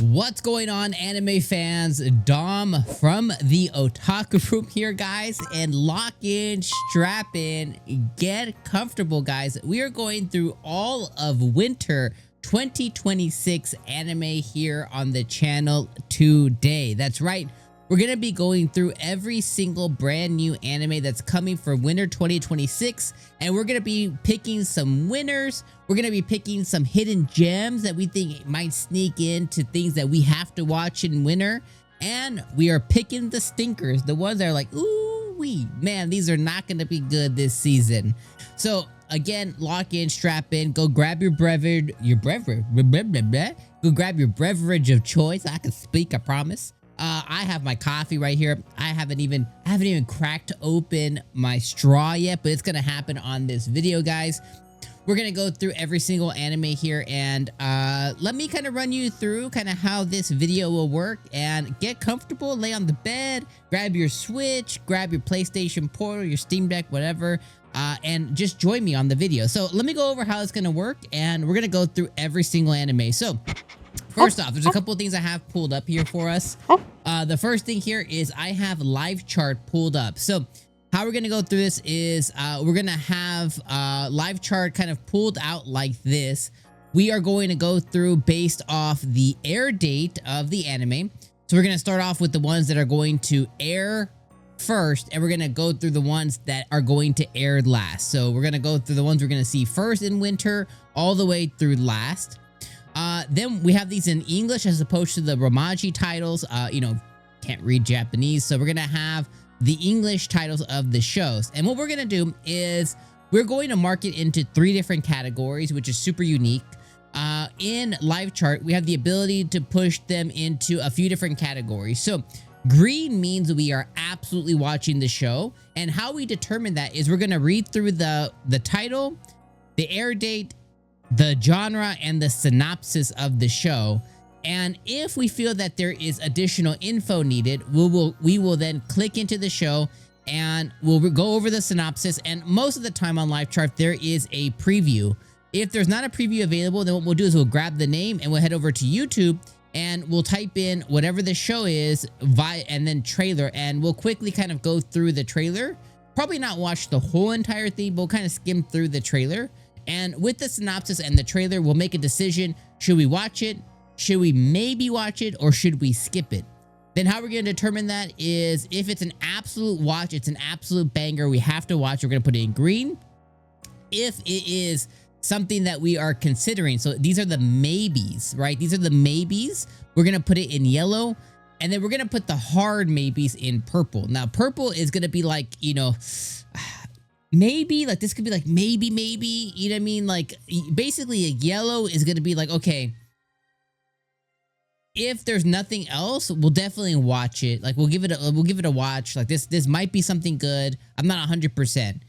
What's going on, anime fans? Dom from the Otaku Room here, guys, and lock in, strap in, get comfortable, guys. We are going through all of winter 2026 anime here on the channel today. That's right. We're going to be going through every single brand new anime that's coming for winter 2026, and we're going to be picking some winners. We're going to be picking some hidden gems that we think might sneak into things that we have to watch in winter, and we are picking the stinkers, the ones that are like, ooh wee, man, these are not going to be good this season. So again, lock in, strap in, go grab your beverage, go grab your beverage of choice. I can speak, I promise. I have my coffee right here. I haven't even cracked open my straw yet, but it's gonna happen on this video, guys. We're gonna go through every single anime here, and let me kind of run you through kind of how this video will work. And get comfortable, lay on the bed, grab your Switch, grab your PlayStation Portal, your Steam Deck, whatever, and just join me on the video. So let me go over how it's gonna work, and we're gonna go through every single anime. So first off, there's a couple of things I have pulled up here for us. The first thing here is I have live chart pulled up. So how we're going to go through this is we're going to have live chart kind of pulled out like this. We are going to go through based off the air date of the anime. So we're going to start off with the ones that are going to air first, and we're going to go through the ones that are going to air last. So we're going to go through the ones we're going to see first in winter all the way through last. Then we have these in English as opposed to the Romaji titles. You know, can't read Japanese, so we're gonna have the English titles of the shows. And what we're gonna do is we're going to mark it into 3 different categories, which is super unique. In live chart, we have the ability to push them into a few different categories. So green means we are absolutely watching the show, and how we determine that is we're gonna read through the title, the air date, the genre, and the synopsis of the show. And if we feel that there is additional info needed, we will then click into the show and we'll go over the synopsis. And most of the time on live chart, there is a preview. If there's not a preview available, then what we'll do is we'll grab the name and we'll head over to YouTube and we'll type in whatever the show is and then trailer, and we'll quickly kind of go through the trailer. Probably not watch the whole entire thing, but we'll kind of skim through the trailer. And with the synopsis and the trailer, we'll make a decision. Should we watch it? Should we maybe watch it? Or should we skip it? Then how we're going to determine that is if it's an absolute watch, it's an absolute banger, we have to watch, we're going to put it in green. If it is something that we are considering, so these are the maybes, right? These are the maybes. We're going to put it in yellow. And then we're going to put the hard maybes in purple. Now, purple is going to be like, you know, maybe, like this could be like maybe, you know what I mean? Like basically a yellow is going to be like, okay, if there's nothing else, we'll definitely watch it. Like we'll give it a watch. Like this might be something good. I'm not 100%.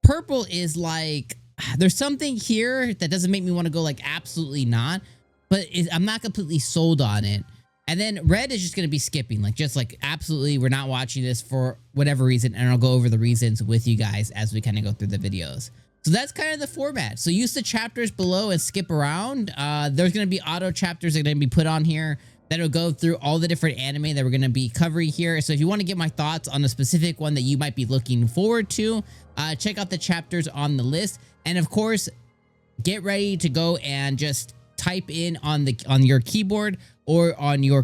Purple is like, there's something here that doesn't make me want to go like absolutely not, but I'm not completely sold on it. And then red is just going to be skipping, like just like absolutely we're not watching this for whatever reason, and I'll go over the reasons with you guys as we kind of go through the videos. So that's kind of the format. So use the chapters below and skip around. There's going to be auto chapters that are going to be put on here that'll go through all the different anime that we're going to be covering here. So if you want to get my thoughts on a specific one that you might be looking forward to, check out the chapters on the list. And of course, get ready to go and just type in on your keyboard or on your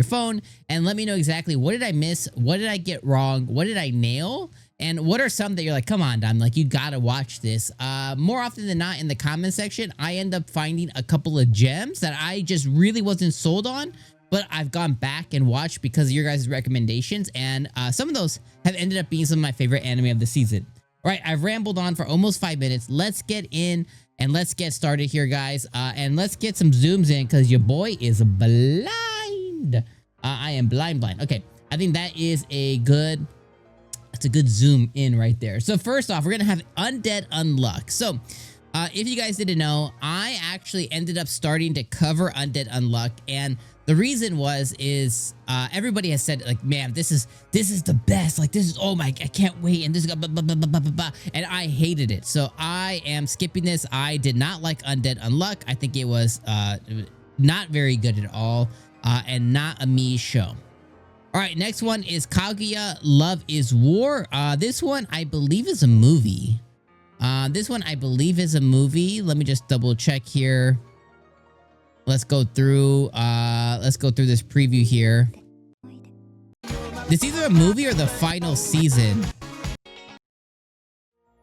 phone and let me know exactly what did I miss, what did I get wrong, what did I nail, and what are some that you're like, come on, Dom, like you gotta watch this. More often than not in the comment section, I end up finding a couple of gems that I just really wasn't sold on, but I've gone back and watched because of your guys' recommendations, and some of those have ended up being some of my favorite anime of the season. All right, I've rambled on for almost 5 minutes. Let's get in and let's get started here, guys. And let's get some zooms in because your boy is blind. I am blind. Okay, I think that is a good zoom in right there. So first off, we're going to have Undead Unluck. So if you guys didn't know, I actually ended up starting to cover Undead Unluck, and the reason is everybody has said like, man, this is the best. Like this is, oh my, I can't wait. And this is blah, blah, blah, blah, blah, blah. And I hated it. So I am skipping this. I did not like Undead Unluck. I think it was not very good at all, and not a me show. All right, next one is Kaguya Love is War. This one I believe is a movie. Let me just double check here. Let's go through this preview here. It's either a movie or the final season.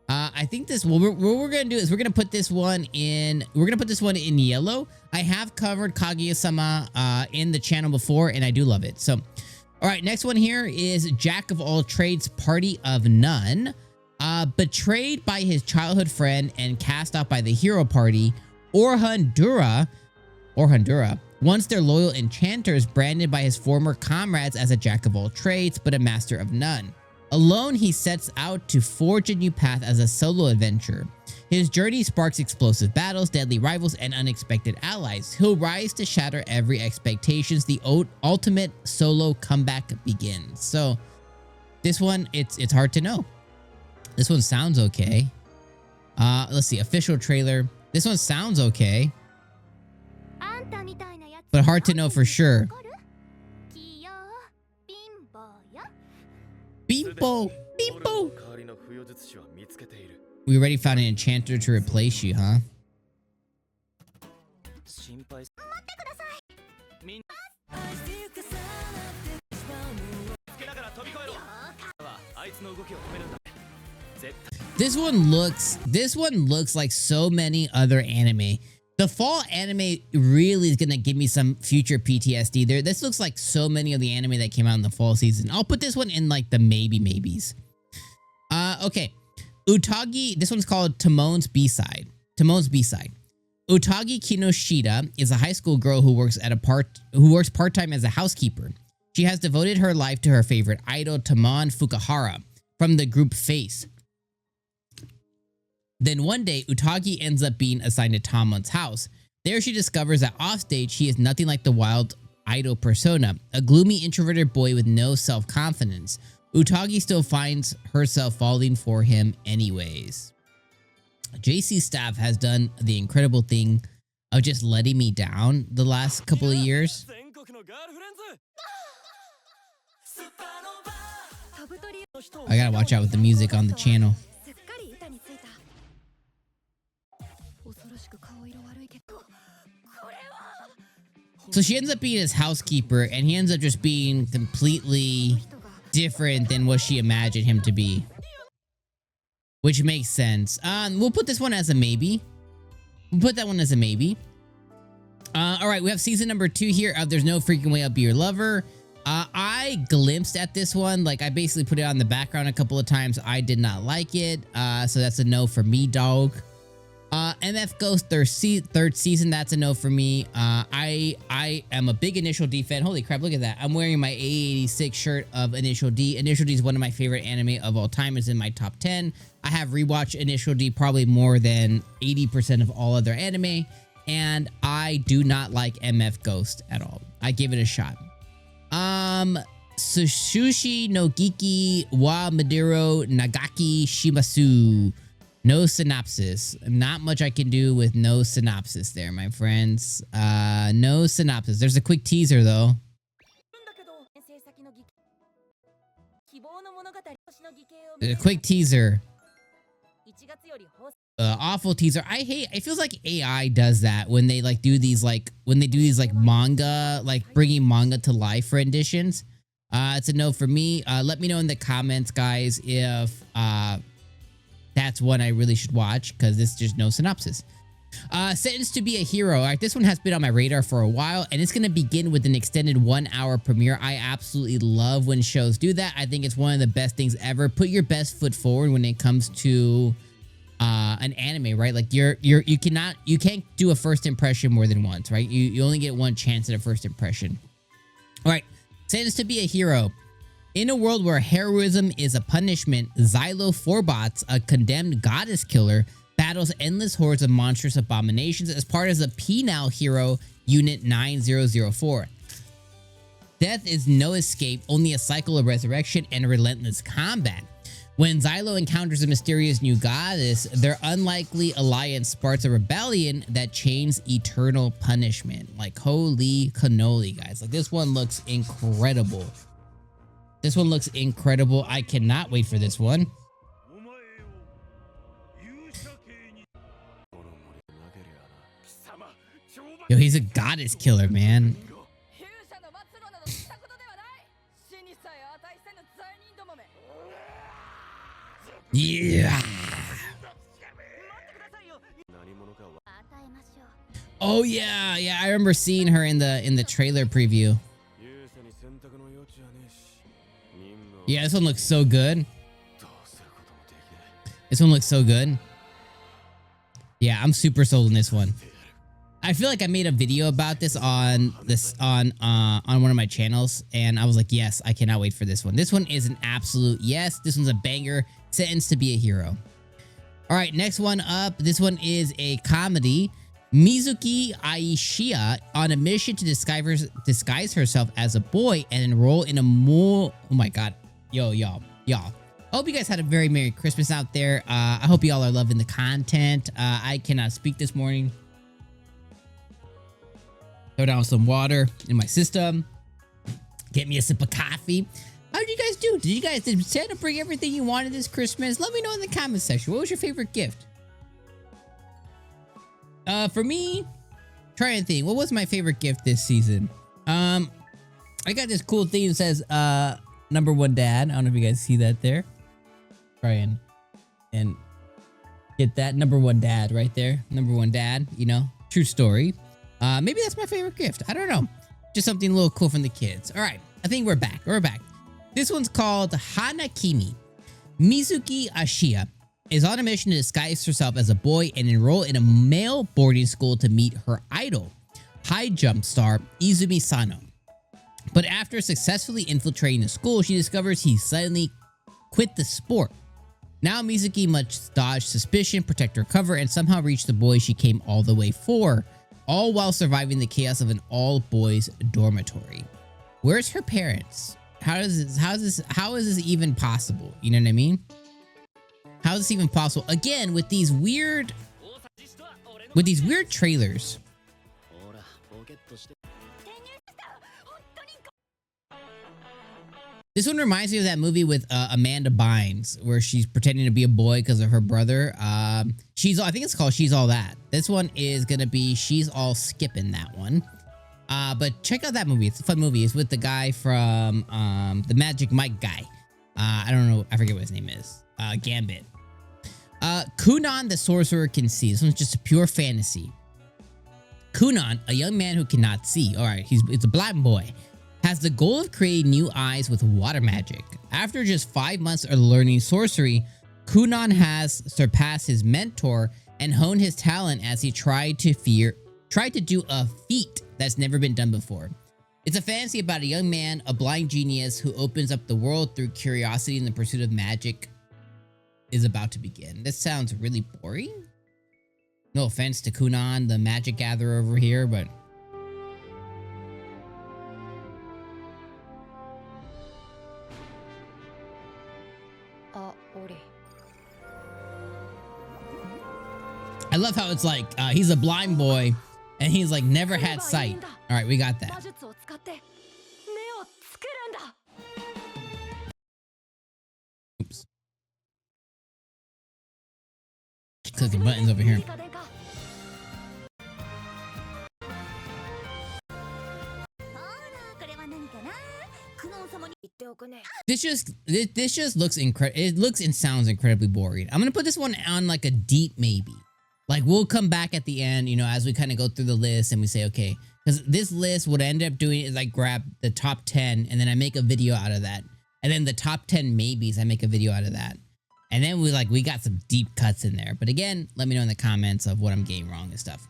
I think this, what we're gonna do is we're gonna put this one in yellow. I have covered Kaguya-sama in the channel before, and I do love it. So, all right, next one here is Jack of All Trades, Party of None. Betrayed by his childhood friend and cast out by the hero party, Orhandura, once their loyal enchanters, branded by his former comrades as a jack of all trades but a master of none. Alone, he sets out to forge a new path as a solo adventurer. His journey sparks explosive battles, deadly rivals, and unexpected allies. He'll rise to shatter every expectations. The ultimate solo comeback begins. So, this one, it's hard to know. This one sounds okay. Let's see, official trailer. This one sounds okay, but hard to know for sure. Bimbo, Bimbo. We already found an enchanter to replace you, huh? This one looks like so many other anime. The fall anime really is gonna give me some future PTSD there. This looks like so many of the anime that came out in the fall season. I'll put this one in like the maybes. Okay. Utagi, this one's called Timon's B-side. Utagi Kinoshita is a high school girl who works part-time as a housekeeper. She has devoted her life to her favorite idol, Timon Fukuhara, from the group Face. Then one day, Utagi ends up being assigned to Timon's house. There she discovers that offstage, he is nothing like the wild idol persona, a gloomy introverted boy with no self-confidence. Utagi still finds herself falling for him anyways. JC staff has done the incredible thing of just letting me down the last couple of years. I gotta watch out with the music on the channel. So she ends up being his housekeeper, and he ends up just being completely different than what she imagined him to be. Which makes sense. We'll put this one as a maybe. We'll put that one as a maybe. Alright, we have season number 2 here of There's No Freaking Way I'll Be Your Lover. I glimpsed at this one. Like, I basically put it on the background a couple of times. I did not like it. So that's a no for me, dog. MF Ghost third season, that's a no for me. I am a big Initial D fan. Holy crap, look at that. I'm wearing my A86 shirt of Initial D. Initial D is one of my favorite anime of all time. It's in my top 10. I have rewatched Initial D probably more than 80% of all other anime, and I do not like MF Ghost at all. I give it a shot. Sushi no Geki wa Madiro Nagaki Shimasu. No synopsis. Not much I can do with no synopsis there, my friends. No synopsis. There's a quick teaser, though. A quick teaser. Awful teaser. It feels like AI does that when they do these manga, like bringing manga to life renditions. It's a no for me. Let me know in the comments, guys, if that's one I really should watch, because this is just no synopsis. Sentenced to be a Hero. All right, this one has been on my radar for a while, and it's going to begin with an extended 1-hour premiere. I absolutely love when shows do that. I think it's one of the best things ever. Put your best foot forward when it comes to an anime, right? Like you can't do a first impression more than once, right? You only get one chance at a first impression. All right, Sentenced to be a Hero. In a world where heroism is a punishment, Xylo Forbots, a condemned goddess killer, battles endless hordes of monstrous abominations as part of the Penal Hero Unit 9004. Death is no escape, only a cycle of resurrection and relentless combat. When 𝐼𝐻𝐿𝐼 encounters a mysterious new goddess, their unlikely alliance sparks a rebellion that chains eternal punishment. Like, holy cannoli, guys. Like, this one looks incredible. This one looks incredible. I cannot wait for this one. Yo, he's a goddess killer, man. Yeah. Oh yeah, yeah. I remember seeing her in the trailer preview. Yeah, this one looks so good. This one looks so good. Yeah, I'm super sold on this one. I feel like I made a video about this on one of my channels, and I was like, yes, I cannot wait for this one. This one is an absolute yes. This one's a banger. Sentenced to be a hero. All right, next one up. This one is a comedy. Mizuki Aishiya on a mission to disguise herself as a boy and enroll in a more. Oh my god, y'all. I hope you guys had a very Merry Christmas out there. I hope y'all are loving the content. I cannot speak this morning. Throw down some water in my system. Get me a sip of coffee. How did you guys do? Did Santa bring everything you wanted this Christmas? Let me know in the comment section. What was your favorite gift? For me, try and think. What was my favorite gift this season? I got this cool thing that says #1 dad. I don't know if you guys see that there. Try and get that #1 dad right there. #1 dad, you know, true story. Maybe that's my favorite gift. I don't know. Just something a little cool from the kids. All right. I think we're back. We're back. This one's called Hana Kimi. Mizuki Aishiya is on a mission to disguise herself as a boy and enroll in a male boarding school to meet her idol, high jump star Izumi Sano. But after successfully infiltrating the school, she discovers he suddenly quit the sport. Now Mizuki must dodge suspicion, protect her cover, and somehow reach the boy she came all the way for, all while surviving the chaos of an all-boys dormitory. Where's her parents? How is this even possible? You know what I mean? How is this even possible? Again, with these weird trailers. This one reminds me of that movie with Amanda Bynes, where she's pretending to be a boy because of her brother. I think it's called She's All That. This one is gonna be She's All Skipping that one. But check out that movie. It's a fun movie. It's with the guy from the Magic Mike guy. I don't know. I forget what his name is. Gambit. Kunan the Sorcerer Can See. This one's just a pure fantasy. Kunan, a young man who cannot see. All right, it's a blind boy. Has the goal of creating new eyes with water magic. After just 5 months of learning sorcery, Kunan has surpassed his mentor and honed his talent as he tried to do a feat that's never been done before. It's a fantasy about a young man, a blind genius who opens up the world through curiosity, and the pursuit of magic is about to begin. This sounds really boring. No offense to Kunan, the magic gatherer over here, but I love how it's like he's a blind boy and he's like never had sight. All right, we got that. Oops. Clicking buttons over here. This just looks incredible. It looks and sounds incredibly boring. I'm gonna put this one on like a deep maybe. Like, we'll come back at the end, you know, as we kind of go through the list and we say, okay, because this list, what I end up doing is I grab the top 10 and then I make a video out of that. And then the top 10 maybes, I make a video out of that. And then we got some deep cuts in there. But again, let me know in the comments of what I'm getting wrong and stuff.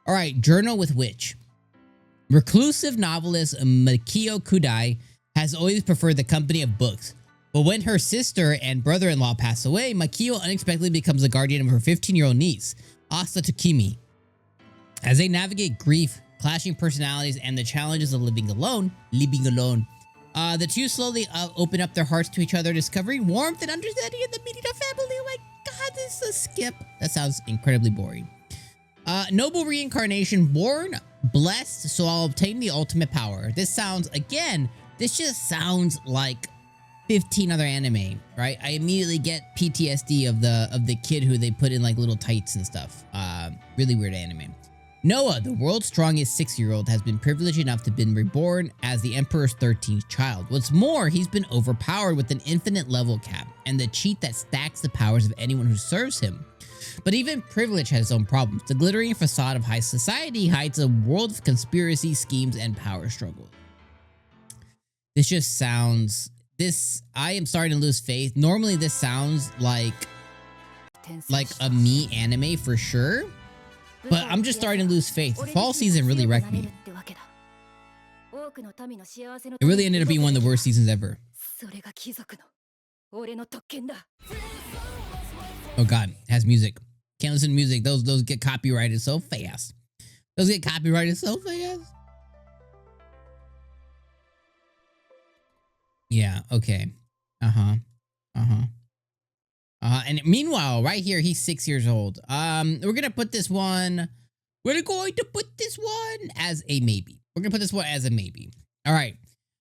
All right, Journal with Witch. Reclusive novelist Makio Kudai has always preferred the company of books. But when her sister and brother-in-law pass away, Makio unexpectedly becomes the guardian of her 15-year-old niece, Asa Takimi. As they navigate grief, clashing personalities, and the challenges of living alone, The two slowly open up their hearts to each other, discovering warmth and understanding in the Madiro family. Oh my god, this is a skip. That sounds incredibly boring. Noble reincarnation, born blessed, so I'll obtain the ultimate power. This sounds, again, this just sounds like 15 other anime, right? I immediately get PTSD of the kid who they put in like little tights and stuff. Really weird anime. Noah, the world's strongest 6-year-old, has been privileged enough to have been reborn as the Emperor's 13th child. What's more, he's been overpowered with an infinite level cap and the cheat that stacks the powers of anyone who serves him. But even privilege has its own problems. The glittering facade of high society hides a world of conspiracy, schemes, and power struggles. This just sounds... I am starting to lose faith. Normally this sounds like a me anime for sure. But I'm just starting to lose faith. The fall season really wrecked me. It really ended up being one of the worst seasons ever. Oh god, it has music. Can't listen to music. Those get copyrighted so fast. Those get copyrighted so fast. Yeah, okay. And meanwhile, right here, he's 6 years old. We're gonna put this one. We're going to put this one as a maybe. We're gonna put this one as a maybe. All right.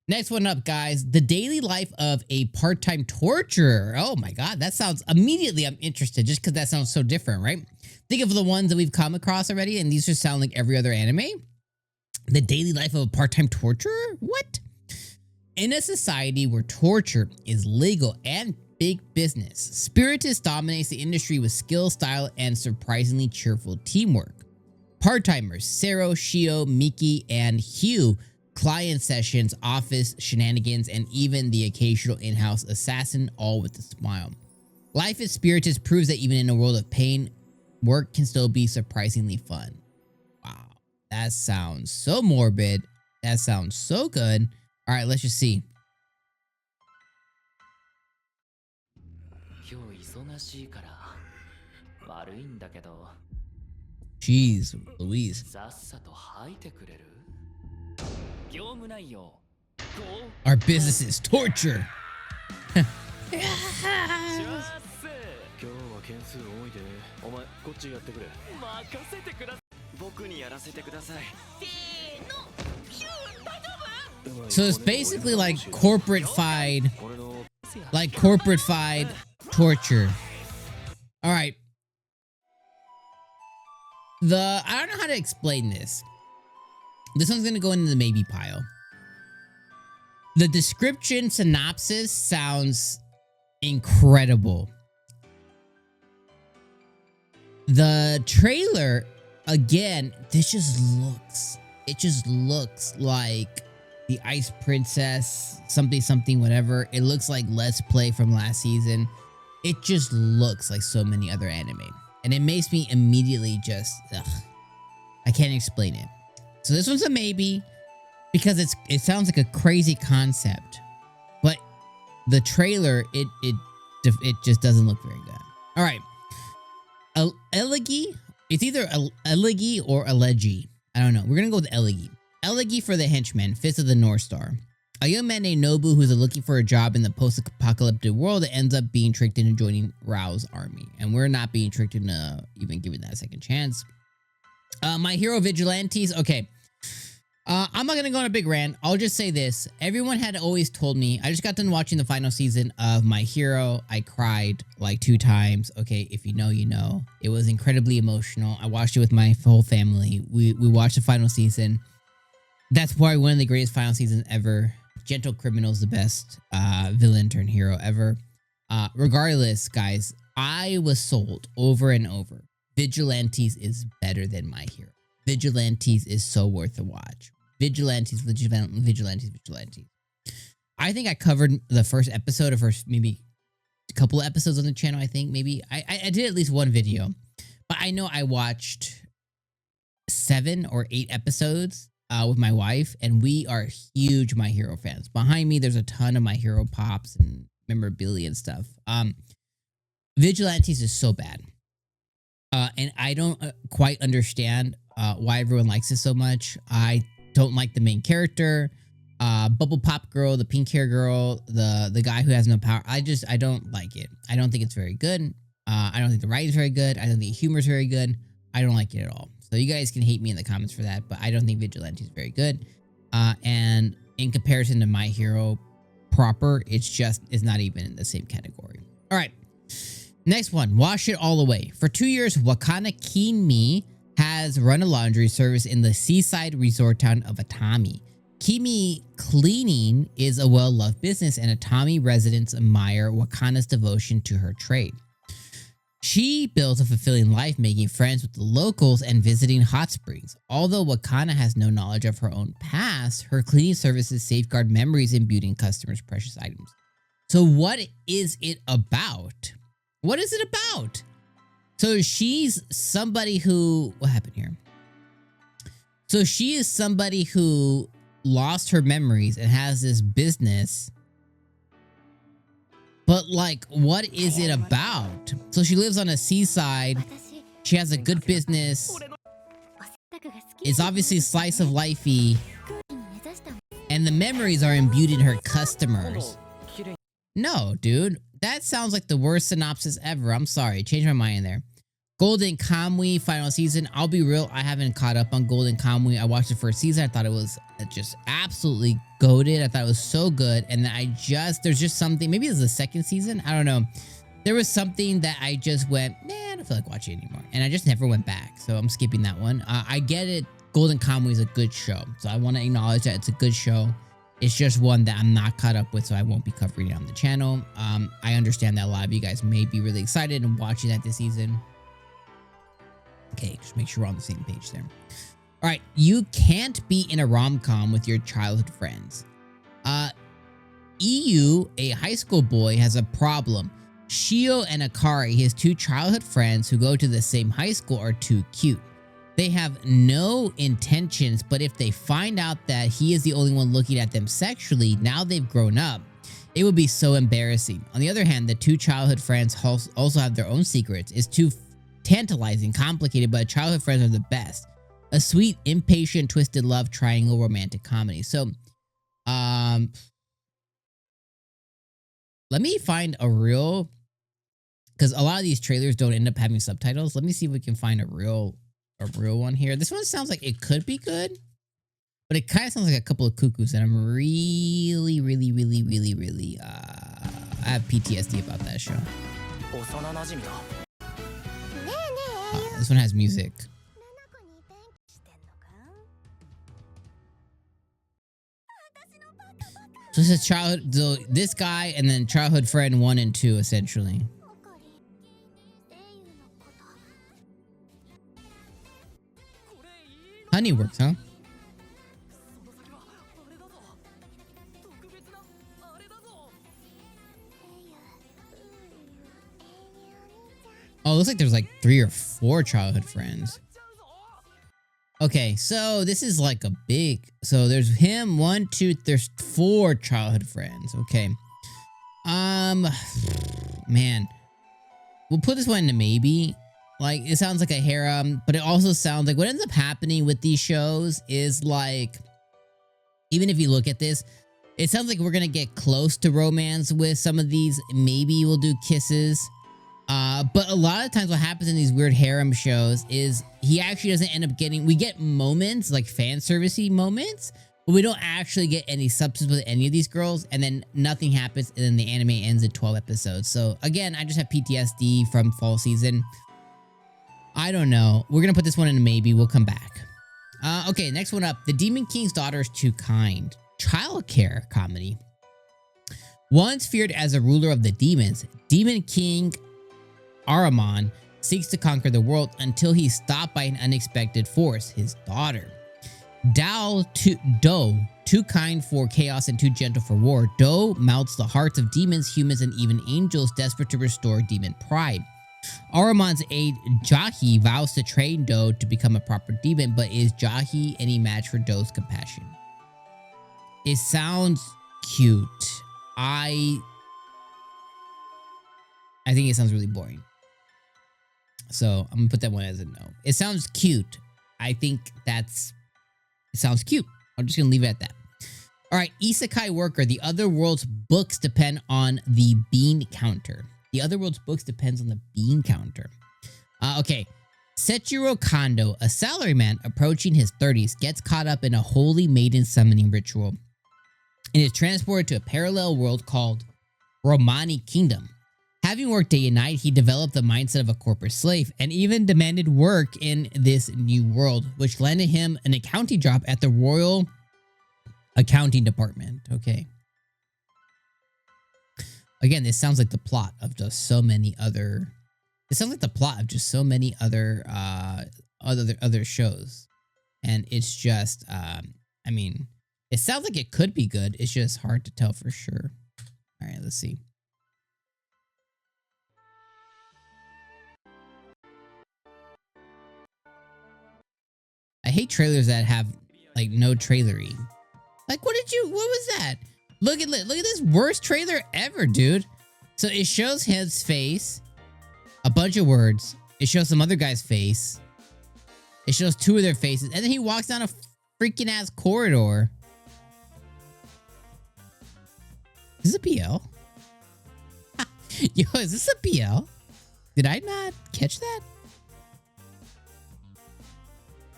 Next one up, guys. The daily life of a part-time torturer. Oh my god, that sounds immediately. I'm interested just because that sounds so different, right? Think of the ones that we've come across already, and these just sound like every other anime. The daily life of a part-time torturer? What? In a society where torture is legal and big business, Spiritus dominates the industry with skill, style, and surprisingly cheerful teamwork. Part-timers Sero, Shio, Miki, and Hugh, client sessions, office shenanigans, and even the occasional in-house assassin, all with a smile. Life at Spiritus proves that even in a world of pain, work can still be surprisingly fun. Wow, that sounds so morbid. That sounds so good. All right, let's just see. Jeez, Louise. Our business is torture. So it's basically like corporate-fied torture. All right. I don't know how to explain this. This one's gonna go into the maybe pile. The description synopsis sounds incredible. The trailer, again, it just looks like the Ice Princess, something, whatever. It looks like Let's Play from last season. It just looks like so many other anime. And it makes me immediately just, ugh. I can't explain it. So this one's a maybe because it sounds like a crazy concept. But the trailer, it just doesn't look very good. All right. Elegy. It's either Elegy or Elegy. I don't know. We're going to go with Elegy. Elegy for the Henchman, Fist of the North Star. A young man named Nobu who's looking for a job in the post-apocalyptic world that ends up being tricked into joining Rao's army. And we're not being tricked into even giving that a second chance. My Hero Vigilantes. Okay. I'm not going to go on a big rant. I'll just say this. Everyone had always told me, I just got done watching the final season of My Hero. I cried like 2 times. Okay, if you know, you know. It was incredibly emotional. I watched it with my whole family. We watched the final season. That's probably one of the greatest final seasons ever. Gentle Criminal's the best villain turned hero ever. Regardless, guys, I was sold over and over. Vigilantes is better than My Hero. Vigilantes is so worth a watch. Vigilantes. I think I covered the first episode of maybe a couple of episodes on the channel, I think. Maybe. I did at least one video. But I know I watched 7 or 8 episodes with my wife, and we are huge My Hero fans. Behind me, there's a ton of My Hero pops and memorabilia and stuff. Vigilantes is so bad. And I don't quite understand why everyone likes it so much. I don't like the main character. Bubble Pop girl, the pink hair girl, the guy who has no power. I don't like it. I don't think it's very good. I don't think the writing's very good. I don't think the humor's very good. I don't like it at all. So you guys can hate me in the comments for that, but I don't think Vigilante is very good. And in comparison to My Hero proper, it's not even in the same category. All right. Next one, Wash It All Away. For 2 years, Hana Kimi has run a laundry service in the seaside resort town of Atami. Kimi cleaning is a well-loved business, and Atami residents admire Wakana's devotion to her trade. She builds a fulfilling life making friends with the locals and visiting hot springs. Although Wakana has no knowledge of her own past, her cleaning services safeguard memories imbued in customers' precious items. So what is it about? What is it about? So she's somebody who... What happened here? So she is somebody who lost her memories and has this business. But like, what is it about? So she lives on a seaside. She has a good business. It's obviously slice of lifey. And the memories are imbued in her customers. No, dude. That sounds like the worst synopsis ever. I'm sorry. Changed my mind there. Golden Kamui final season. I'll be real. I haven't caught up on Golden Kamui. I watched the first season. I thought it was just absolutely goated. I thought it was so good. And then there's just something. Maybe it's the second season. I don't know. There was something that I just went, man, I don't feel like watching it anymore. And I just never went back. So I'm skipping that one. I get it. Golden Kamui is a good show. So I want to acknowledge that it's a good show. It's just one that I'm not caught up with, so I won't be covering it on the channel. I understand that a lot of you guys may be really excited and watching that this season. Okay, just make sure we're on the same page there. All right, you can't be in a rom-com with your childhood friends. EU, a high school boy, has a problem. Shio and Akari, his two childhood friends who go to the same high school, are too cute. They have no intentions, but if they find out that he is the only one looking at them sexually, now they've grown up, it would be so embarrassing. On the other hand, the two childhood friends also have their own secrets. It's too tantalizing, complicated, but childhood friends are the best. A sweet, impatient, twisted love triangle romantic comedy. So, let me find a real, because a lot of these trailers don't end up having subtitles. Let me see if we can find a real one here. This one sounds like it could be good, but it kind of sounds like a couple of cuckoos, and I'm really, I have PTSD about that show. This one has music. So this is this guy and then childhood friend 1 and 2 essentially. Honey works, huh? Oh, it looks like there's like 3 or 4 childhood friends. Okay, so this is like a big... So there's him, 1, 2, there's 4 childhood friends. Okay. Man. We'll put this one into maybe. Like, it sounds like a harem, but it also sounds like what ends up happening with these shows is like... Even if you look at this, it sounds like we're gonna get close to romance with some of these. Maybe we'll do kisses. But a lot of times what happens in these weird harem shows is he actually doesn't end up getting... We get moments, like fan servicey moments, but we don't actually get any substance with any of these girls, and then nothing happens, and then the anime ends in 12 episodes. So again, I just have PTSD from fall season. I don't know. We're gonna put this one in a maybe. We'll come back. Okay, next one up. The Demon King's Daughter is Too Kind. Childcare comedy. Once feared as a ruler of the demons, Demon King Ahriman seeks to conquer the world until he's stopped by an unexpected force, his daughter. Do, too kind for chaos and too gentle for war, Do melts the hearts of demons, humans, and even angels desperate to restore demon pride. Ahriman's aide, Jahi, vows to train Do to become a proper demon, but is Jahi any match for Do's compassion? It sounds cute. I think it sounds really boring. So I'm gonna put that one as a no. It sounds cute. I think it sounds cute. I'm just gonna leave it at that. All right, Isekai worker. The other world's books depend on the bean counter. The other world's books depends on the bean counter. Okay. Sechiro Kondo, a salaryman approaching his 30s, gets caught up in a holy maiden summoning ritual and is transported to a parallel world called Romani Kingdom. Having worked day and night, he developed the mindset of a corporate slave and even demanded work in this new world, which landed him an accounting job at the Royal Accounting Department. Okay. Again, this sounds like the plot of just so many other... It sounds like the plot of just so many other other shows. And it's just, I mean, it sounds like it could be good. It's just hard to tell for sure. All right, let's see. I hate trailers that have like no trailery. Like, what was that? Look at this worst trailer ever, dude. So it shows his face, a bunch of words. It shows some other guy's face. It shows two of their faces. And then he walks down a freaking ass corridor. Is this a BL? Yo, is this a BL? Did I not catch that?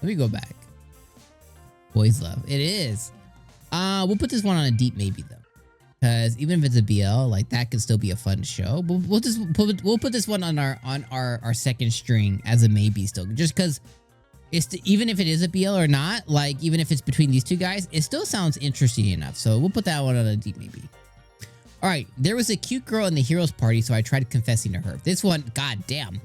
Let me go back. Boys love. It is. We'll put this one on a deep maybe though. Because even if it's a BL, like that could still be a fun show. But we'll put this one on our second string as a maybe still. Just because even if it is a BL or not, like even if it's between these two guys, it still sounds interesting enough. So we'll put that one on a deep maybe. Alright, there was a cute girl in the heroes party, so I tried confessing to her. This one, goddamn.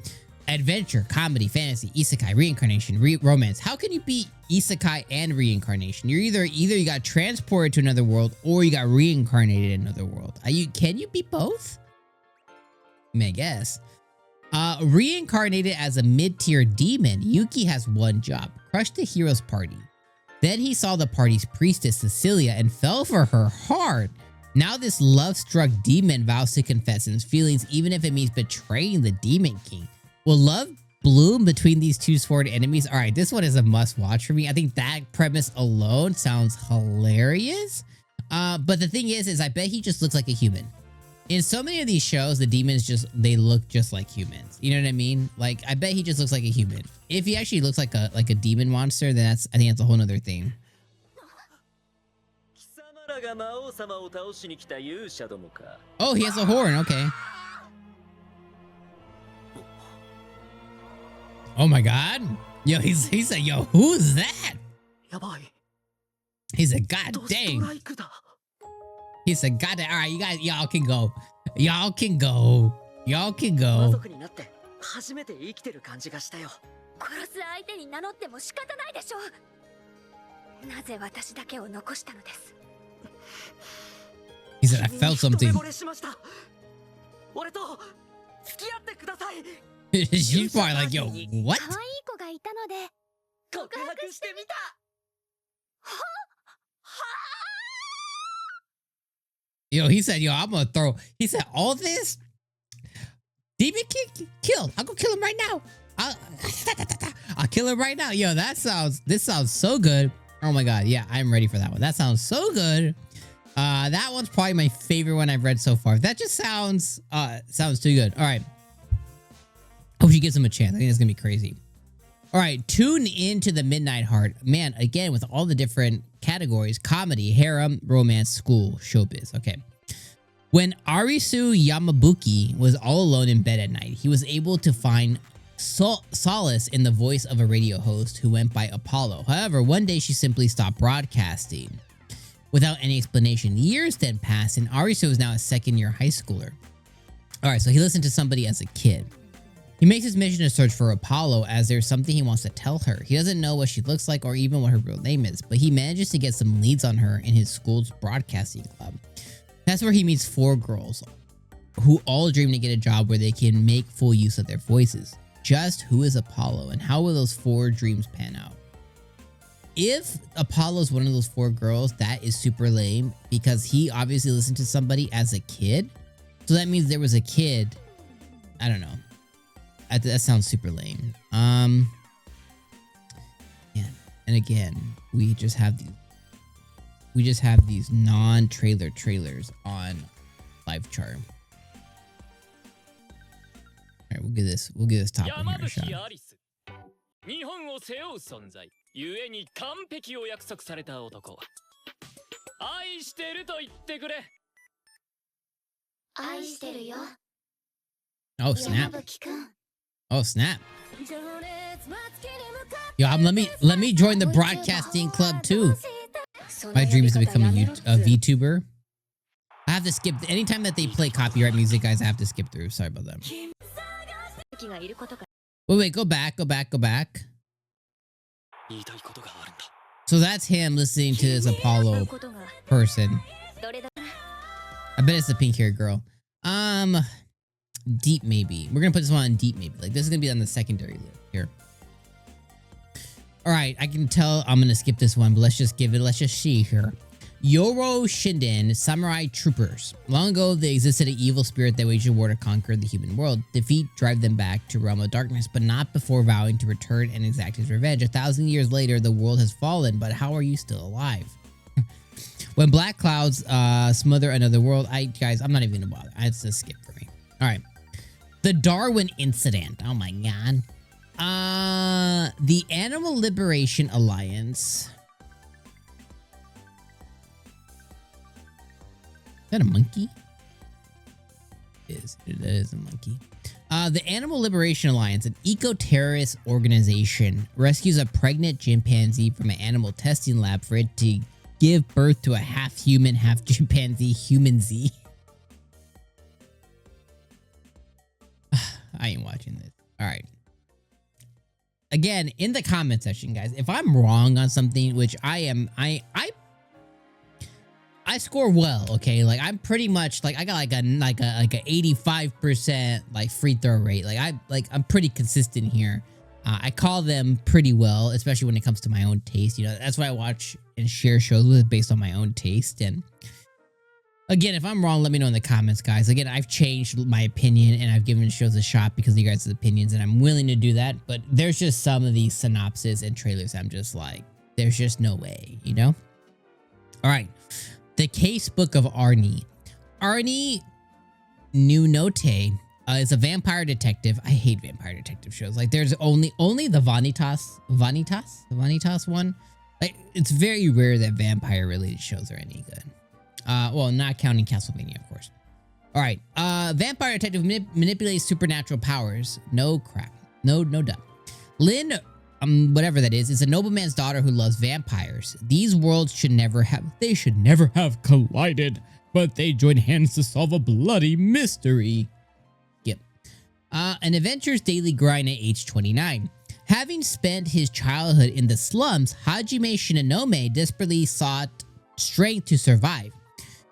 Adventure, comedy, fantasy, isekai, reincarnation, romance. How can you beat isekai and reincarnation? You're either you got transported to another world or you got reincarnated in another world. Can you beat both? I mean, I guess. Reincarnated as a mid-tier demon, Yuki has one job: crush the heroes party. Then he saw the party's priestess Cecilia and fell for her hard. Now this love-struck demon vows to confess his feelings, even if it means betraying the demon king. Will love bloom between these two sword enemies? All right, this one is a must-watch for me. I think that premise alone sounds hilarious. But the thing is I bet he just looks like a human. In so many of these shows, the demons they look just like humans. You know what I mean? Like, I bet he just looks like a human. If he actually looks like a demon monster, then I think that's a whole nother thing. Oh, he has a horn. Okay. Oh my god. Yo, he said, yo, who's that? He said, god dang. He said, god dang. All right, y'all can go. Y'all can go. Y'all can go. He said, I felt something. She's probably like, yo, what? Yo, he said, yo, I'm gonna throw. He said, all this? Demon King killed. I'll go kill him right now. I'll kill him right now. Yo, this sounds so good. Oh my god, yeah, I'm ready for that one. That sounds so good. That one's probably my favorite one I've read so far. That just sounds too good. All right. Hope she gives him a chance. I think it's gonna be crazy. All right, tune into the Midnight Heart. Man, again, with all the different categories: comedy, harem, romance, school, showbiz. Okay. When Arisu Yamabuki was all alone in bed at night, he was able to find solace in the voice of a radio host who went by Apollo. However, one day she simply stopped broadcasting without any explanation. Years then passed, and Arisu is now a second-year high schooler. All right, so he listened to somebody as a kid. He makes his mission to search for Apollo as there's something he wants to tell her. He doesn't know what she looks like or even what her real name is, but he manages to get some leads on her in his school's broadcasting club. That's where he meets 4 girls who all dream to get a job where they can make full use of their voices. Just who is Apollo and how will those 4 dreams pan out? If Apollo's one of those 4 girls, that is super lame because he obviously listened to somebody as a kid. So that means there was a kid. I don't know. That sounds super lame. Yeah. And again, we just have these we just have these non-trailer trailers on live chart. All right, we'll give this top one here a shot. 日本を背負う存在、ゆえに完璧を約束された男。愛してると言ってくれ。愛してるよ。Oh snap! Oh snap! Yo, let me join the broadcasting club too. My dream is to become a VTuber. I have to skip anytime that they play copyright music, guys. I have to skip through. Sorry about that. Wait, go back. So that's him listening to this Apollo person. I bet it's the pink haired girl. Deep maybe. We're gonna put this one on deep maybe. Like this is gonna be on the secondary list here. All right, I can tell I'm gonna skip this one, but let's just see here. Yoroshinden samurai troopers. Long ago, there existed an evil spirit that waged a war to conquer the human world. Defeat drive them back to realm of darkness, but not before vowing to return and exact his revenge. 1,000 years later, the world has fallen, but how are you still alive? When black clouds smother another world, guys, I'm not even gonna bother. It's a skip for me. All right, the Darwin Incident. Oh my god. The Animal Liberation Alliance. Is that a monkey? That is a monkey. The Animal Liberation Alliance, an eco-terrorist organization, rescues a pregnant chimpanzee from an animal testing lab for it to give birth to a half-human, half-chimpanzee human-Z. I ain't watching this. All right. Again, in the comment section, guys, if I'm wrong on something, which I am, I score well, okay? Like I'm pretty much like I got like a 85% like free throw rate. Like I'm pretty consistent here. I call them pretty well, especially when it comes to my own taste. You know, that's why I watch and share shows with based on my own taste. And again, if I'm wrong, let me know in the comments, guys. Again, I've changed my opinion and I've given shows a shot because of you guys' opinions, and I'm willing to do that. But there's just some of these synopses and trailers I'm just like, there's just no way, you know? All right. The Casebook of Arnie. Arnie Nunote is a vampire detective. I hate vampire detective shows. Like there's only the Vanitas one. Like it's very rare that vampire related shows are any good. Well, not counting Castlevania, of course. All right. Vampire detective manipulates supernatural powers. No crap. No duh. Lynn, whatever that is a nobleman's daughter who loves vampires. These worlds should never have collided, but they join hands to solve a bloody mystery. Yep. An adventurer's daily grind at age 29. Having spent his childhood in the slums, Hajime Shinonome desperately sought strength to survive.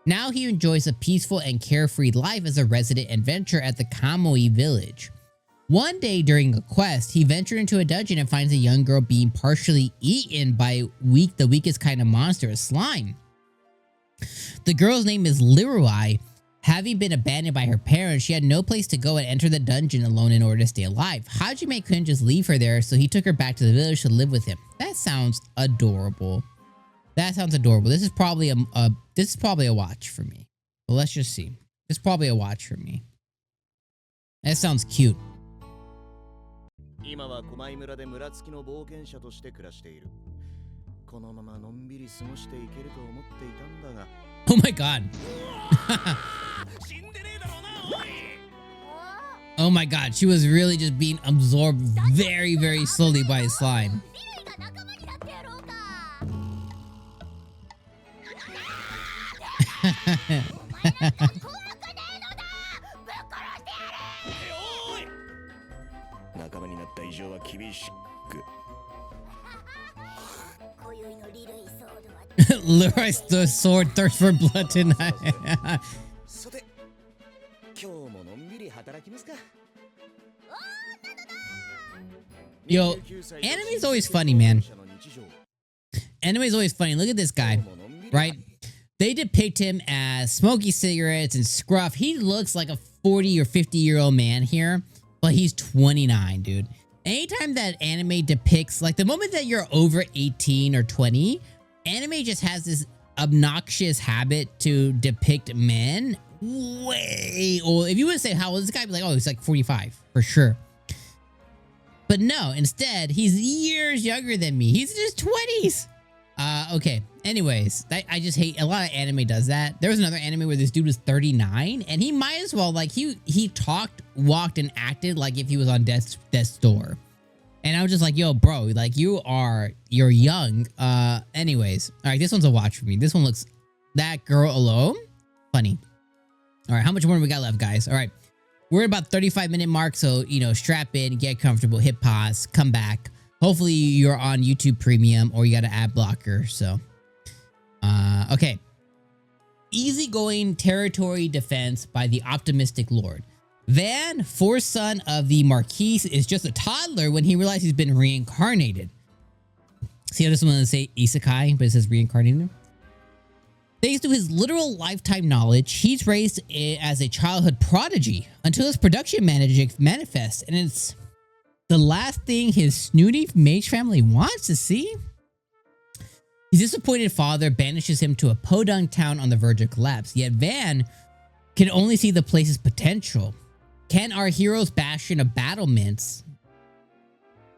Now he enjoys a peaceful and carefree life as a resident adventurer at the Kamui village. One day during a quest, he ventured into a dungeon and finds a young girl being partially eaten by the weakest kind of monster, a slime. The girl's name is Leroy. Having been abandoned by her parents, she had no place to go and entered the dungeon alone in order to stay alive. Hajime couldn't just leave her there, so he took her back to the village to live with him. That sounds adorable. That sounds adorable. This is probably a watch for me. But let's just see. This is probably a watch for me. That sounds cute. Oh my god. Oh my god, she was really just being absorbed very, very slowly by his slime. Leroy's the sword thirst for blood tonight. Yo, anime's always funny, man. Anime's always funny. Look at this guy, right? They depict him as smoking cigarettes and scruff. He looks like a 40 or 50-year-old man here, but he's 29, dude. Anytime that anime depicts, like the moment that you're over 18 or 20, anime just has this obnoxious habit to depict men way old. If you would say how old is this guy, be like, oh, he's like 45 for sure. But no, instead, he's years younger than me. He's in his 20s. Okay. Anyways, I just hate, a lot of anime does that. There was another anime where this dude was 39 and he might as well, like, he talked, walked, and acted like if he was on death's door. And I was just like, yo, bro, like, you're young. Anyways, all right, this one's a watch for me. This one looks, that girl alone, funny. All right, how much more do we got left, guys? All right, we're at about 35-minute mark, so, you know, strap in, get comfortable, hit pause, come back. Hopefully you're on YouTube Premium or you got an ad blocker, so. Okay. Easygoing territory defense by the optimistic lord. Van, fourth son of the Marquis, is just a toddler when he realizes he's been reincarnated. See how this one doesn't say Isekai, but it says reincarnated? Thanks to his literal lifetime knowledge, he's raised as a childhood prodigy until his production manager manifests, and it's the last thing his snooty mage family wants to see. His disappointed father banishes him to a podunk town on the verge of collapse, yet Van can only see the place's potential. Can our hero's bastion of battlements...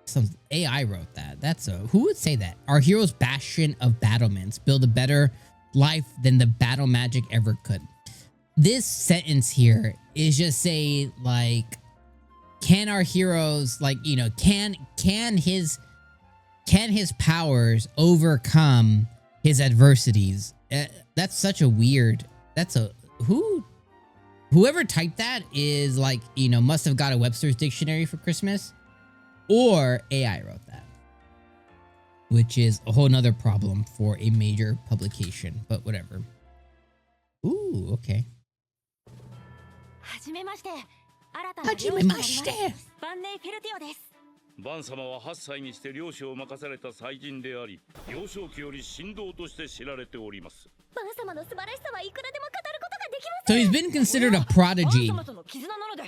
Some AI wrote that. That's a... Who would say that? Our hero's bastion of battlements build a better life than the battle magic ever could. This sentence here is just saying, like... Can our heroes, like, you know, can his powers overcome his adversities? That's such a weird... That's a... Whoever typed that is, like, you know, must have got a Webster's dictionary for Christmas, or AI wrote that, which is a whole nother problem for a major publication, but whatever. Ooh, okay. Hajimemashite. バン様は8歳にして領主を任された才人であり、幼少期より神童として知られております。 So he's been considered a prodigy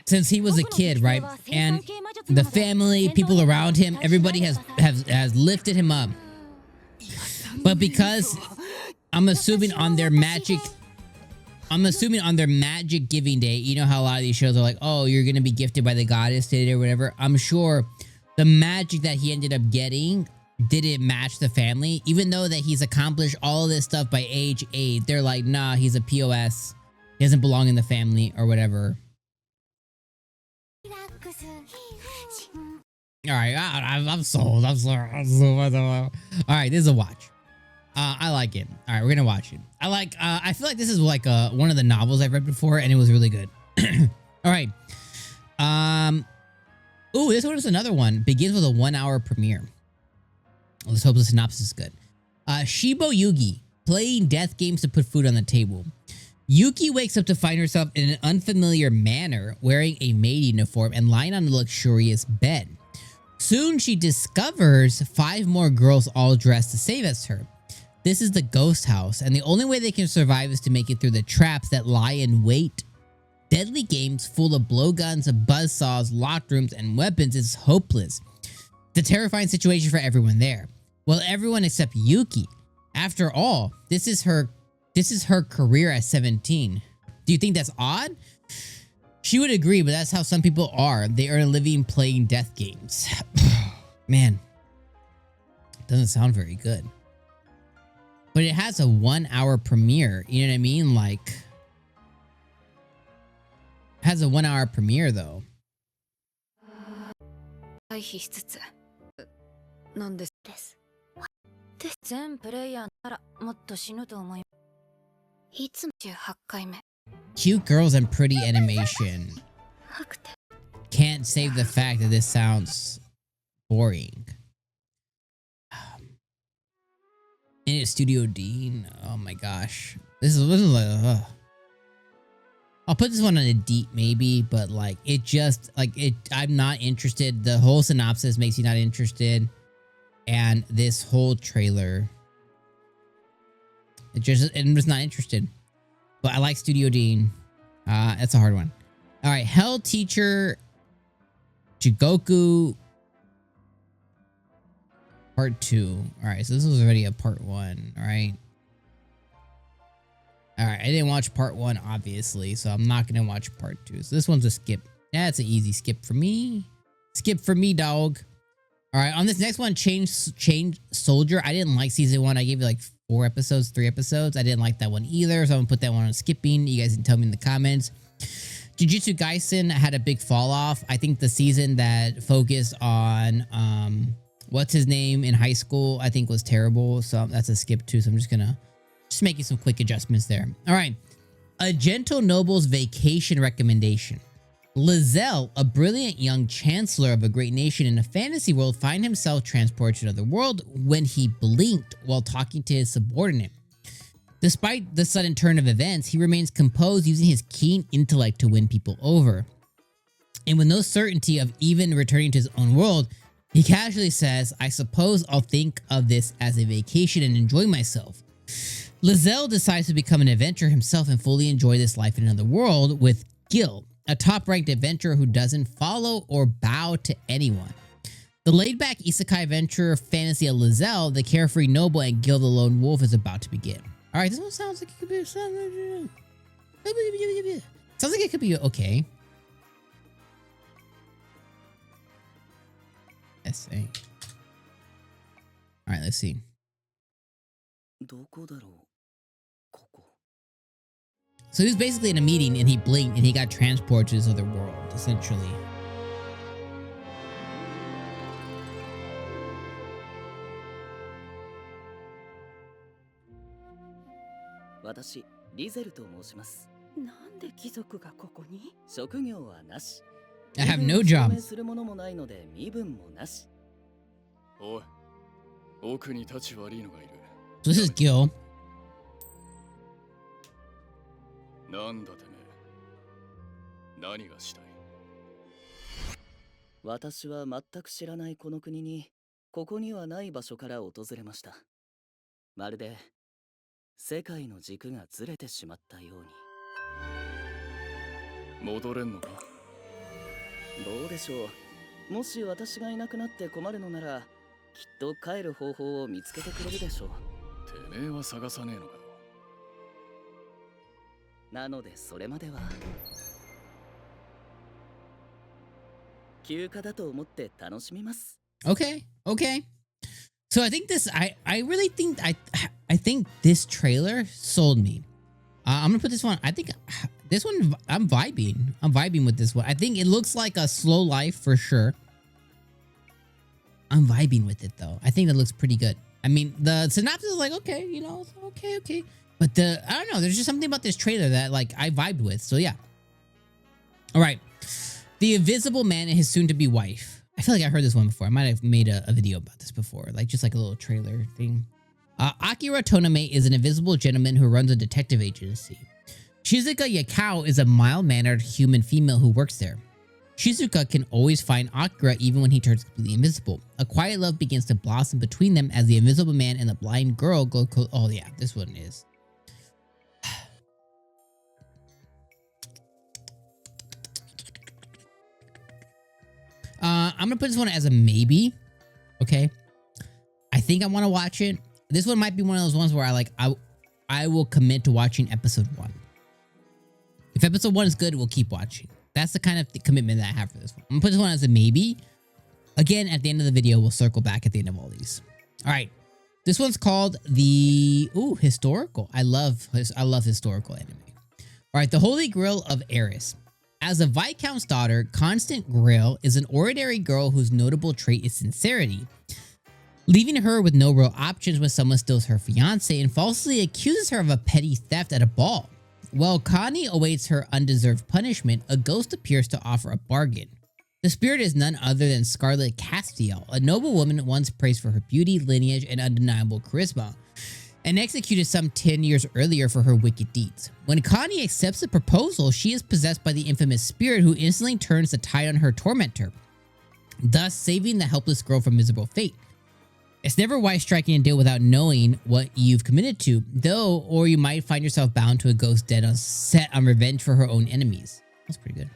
since he was a kid, right? And the family, people around him, everybody has lifted him up. But because I'm assuming on their magic giving day, you know how a lot of these shows are like, oh, you're gonna be gifted by the goddess today or whatever. I'm sure the magic that he ended up getting didn't match the family, even though that he's accomplished all of this stuff by age 8. They're like, nah, he's a POS. He doesn't belong in the family or whatever. All right, I'm sold. I'm sold. All right, this is a watch. I like it. All right, we're gonna watch it. I feel like this is like one of the novels I've read before, and it was really good. All right. Ooh, this one is another one. Begins with a 1-hour premiere. Let's hope the synopsis is good. Shibo Yugi, playing death games to put food on the table. Yuki wakes up to find herself in an unfamiliar manner, wearing a maid uniform and lying on a luxurious bed. Soon she discovers 5 more girls all dressed the same as her. This is the ghost house, and the only way they can survive is to make it through the traps that lie in wait. Deadly games full of blowguns, buzzsaws, locked rooms, and weapons is hopeless. It's a terrifying situation for everyone there. Well, everyone except Yuki. After all, this is her career at 17. Do you think that's odd? She would agree, but that's how some people are. They earn a living playing death games. Man, doesn't sound very good. But it has a 1-hour premiere. You know what I mean? Like, it has a 1-hour premiere though. Cute girls and pretty animation. Can't save the fact that this sounds boring. And it's Studio Dean. Oh my gosh. This is like, I'll put this one on a deep maybe, but like it just like it. I'm not interested. The whole synopsis makes you not interested, and this whole trailer, I'm just not interested. But I like Studio Dean. That's a hard one. All right, Hell Teacher, Jigoku, Part 2. All right, so this was already a Part 1. All right. I didn't watch part 1, obviously, so I'm not gonna watch part 2. So this one's a skip. That's an easy skip for me. Skip for me, dog. All right, on this next one, Change Soldier. I didn't like season 1. I gave you like 4 episodes, 3 episodes. I didn't like that one either, so I'm gonna put that one on skipping. You guys can tell me in the comments. Jujutsu Kaisen had a big fall off. I think the season that focused on what's his name in high school, I think was terrible. So that's a skip too. So I'm just gonna making some quick adjustments there. All right, A Gentle Noble's Vacation recommendation. Lizelle, a brilliant young chancellor of a great nation in a fantasy world, find himself transported to another world when he blinked while talking to his subordinate. Despite the sudden turn of events, he remains composed, using his keen intellect to win people over. And with no certainty of even returning to his own world, he casually says, "I suppose I'll think of this as a vacation and enjoy myself." Lizelle decides to become an adventurer himself and fully enjoy this life in another world with Gil, a top-ranked adventurer who doesn't follow or bow to anyone. The laid-back isekai adventure fantasy of Lizelle, the carefree noble, and Gil the lone wolf is about to begin. All right, this one sounds like it could be. Sounds like it could be okay. SA. All right, let's see. So he was basically in a meeting and he blinked and he got transported to this other world, essentially. I have no job. So this is Gil. Okay, okay. So I think this, I really think, I think this trailer sold me. I'm gonna put this one, I think this one, I'm vibing with this one. I think it looks like a slow life for sure. I'm vibing with it though. I think that looks pretty good. I mean, the synopsis is like, okay, you know, okay. But I don't know, there's just something about this trailer that like I vibed with, so yeah. All right, The Invisible Man and His Soon-to-Be Wife. I feel like I heard this one before. I might have made a video about this before, like just like a little trailer thing. Akira Toname is an invisible gentleman who runs a detective agency. Shizuka Yakao is a mild-mannered human female who works there. Shizuka can always find Akira even when he turns completely invisible. A quiet love begins to blossom between them as the invisible man and the blind girl go oh yeah, this one is. I'm gonna put this one as a maybe. Okay. I think I want to watch it. This one might be one of those ones where I will commit to watching episode 1. If episode 1 is good, we'll keep watching. That's the kind of commitment that I have for this one. I'm gonna put this one as a maybe. Again, at the end of the video, we'll circle back at the end of all these. All right. This one's called the historical. I love historical anime. All right, The Holy Grail of Eris. As a Viscount's daughter, Constant Grail is an ordinary girl whose notable trait is sincerity, leaving her with no real options when someone steals her fiancé and falsely accuses her of a petty theft at a ball. While Connie awaits her undeserved punishment, a ghost appears to offer a bargain. The spirit is none other than Scarlet Castiel, a noble woman once praised for her beauty, lineage, and undeniable charisma, and executed some 10 years earlier for her wicked deeds. When Connie accepts the proposal, she is possessed by the infamous spirit who instantly turns the tide on her tormentor, thus saving the helpless girl from miserable fate. It's never wise striking a deal without knowing what you've committed to, though, or you might find yourself bound to a ghost set on revenge for her own enemies. That's pretty good.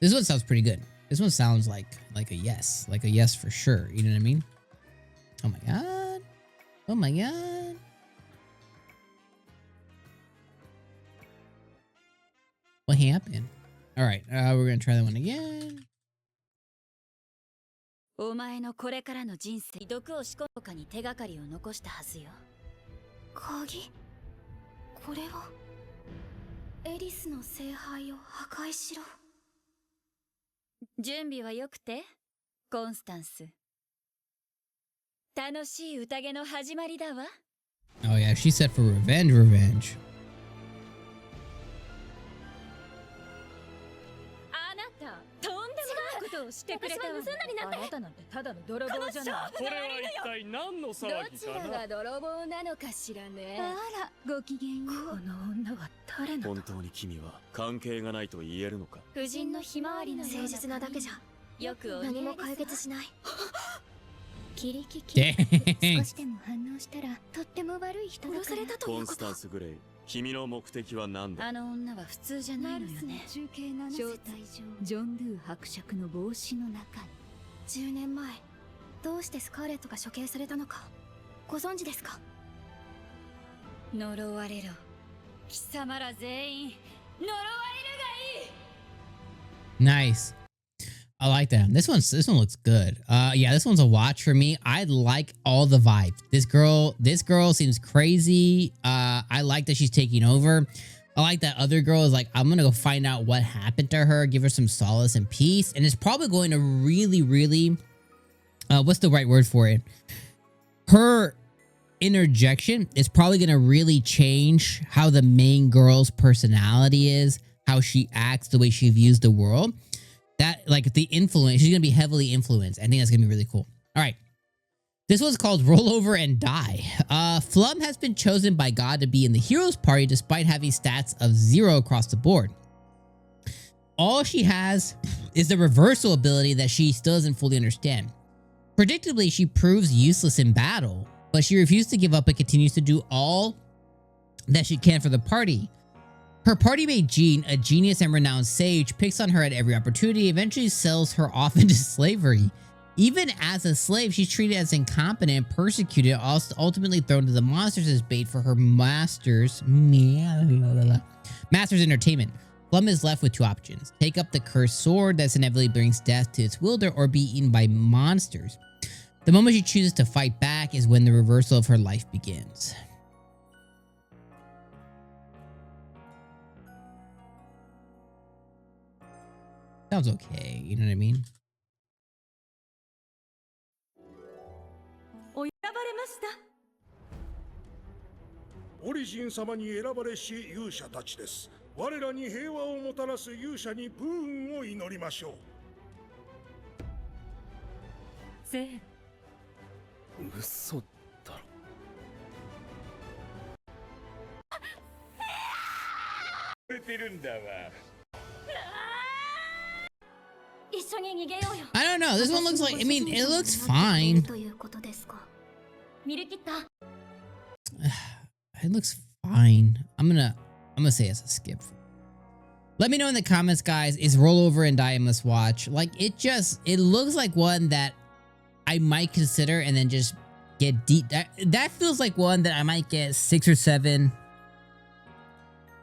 This one sounds pretty good. This one sounds like a yes for sure. You know what I mean? Oh my god. Oh my god. what happened. All right, we're gonna try that one again. お前のこれからの人生、毒を仕込むかに手がかりを残したはずよ。鍵？これはエリスの聖杯を破壊しろ。準備は良くて、コンスタンス。楽しい宴の始まりだわ。Oh yeah, she said for revenge. あなた、とんでもないことをしてくれたわ。あなたなんてただの泥棒じゃない。これは一体何の騒ぎかな。どちらが泥棒なのかしらね。あら、ごきげんよう。この女は誰なの？本当に君は関係がないと言えるのか。夫人のひまわりの誠実なだけじゃよく何も解決しない。キリキキ。少しでも反応したらとっても悪い人だから。殺されたということ。コンスタンス・グレイ、君の目的は何だ？あの女は普通じゃないのよね。中継7節、招待状、ジョン・ドゥ伯爵の帽子の中に。10年前、どうしてスカーレットが処刑されたのかご存知ですか？呪われろ、貴様ら全員呪われるがいい。 Nice. I like that. This one looks good. Yeah, this one's a watch for me. I like all the vibes. This girl seems crazy. I like that she's taking over. I like that other girl is like, I'm gonna go find out what happened to her, give her some solace and peace, and it's probably going to really, what's the right word for it? Her interjection is probably gonna really change how the main girl's personality is, how she acts, the way she views the world. That, like, the influence, she's gonna be heavily influenced. I think that's gonna be really cool. All right. This one's called Rollover and Die. Flum has been chosen by God to be in the hero's party despite having stats of 0 across the board. All she has is the reversal ability that she still doesn't fully understand. Predictably, she proves useless in battle, but she refused to give up and continues to do all that she can for the party. Her party mate Jean, a genius and renowned sage, picks on her at every opportunity, eventually sells her off into slavery. Even as a slave, she's treated as incompetent, persecuted, ultimately thrown to the monsters as bait for her master's entertainment. Flum is left with 2 options. Take up the cursed sword that inevitably brings death to its wielder, or be eaten by monsters. The moment she chooses to fight back is when the reversal of her life begins. Sounds okay, you know what I mean? 選ばれました。オリジン様に選ばれし勇者たちです。我らに平和をもたらす勇者に武運を祈りましょう。嘘だろ。れてるんだわ。I don't know. This one looks like, I mean, it looks fine. It looks fine. I'm gonna say it's a skip. Let me know in the comments, guys. Is Rollover and Die a must watch? Like, it looks like one that I might consider and then just get deep. That feels like one that I might get 6 or 7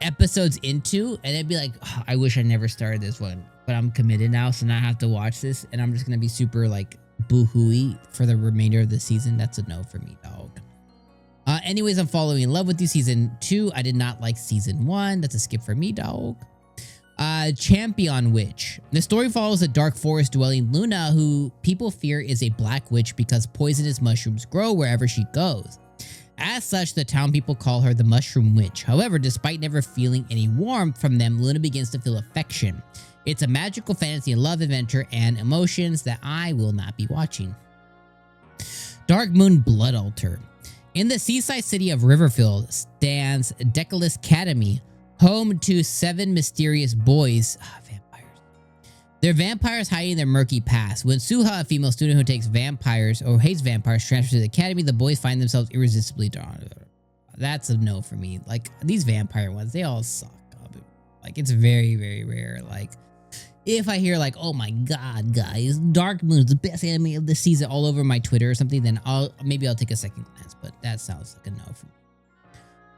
episodes into and it'd be like, oh, I wish I never started this one, but I'm committed now, so now I have to watch this and I'm just gonna be super like boo-hooey for the remainder of the season. That's a no for me, dog. Anyways, I'm following in love with you season 2. I did not like season 1. That's a skip for me, dog. Champion Witch. The story follows a dark forest dwelling Luna, who people fear is a black witch because poisonous mushrooms grow wherever she goes. As such, the town people call her the Mushroom Witch. However, despite never feeling any warmth from them, Luna begins to feel affection. It's a magical fantasy love adventure and emotions that I will not be watching. Darkmoon Blood Altar. In the seaside city of Riverfield stands Deculus Academy, home to 7 mysterious boys. Vampires. They're vampires hiding their murky past. When Suha, a female student who takes vampires or hates vampires, transfers to the academy, the boys find themselves irresistibly drawn. That's a no for me. Like, these vampire ones, they all suck. Like, it's very, very rare. Like, if I hear like, oh my god, guys, Darkmoon is the best anime of the season all over my Twitter or something, then maybe I'll take a second glance, but that sounds like a no for me.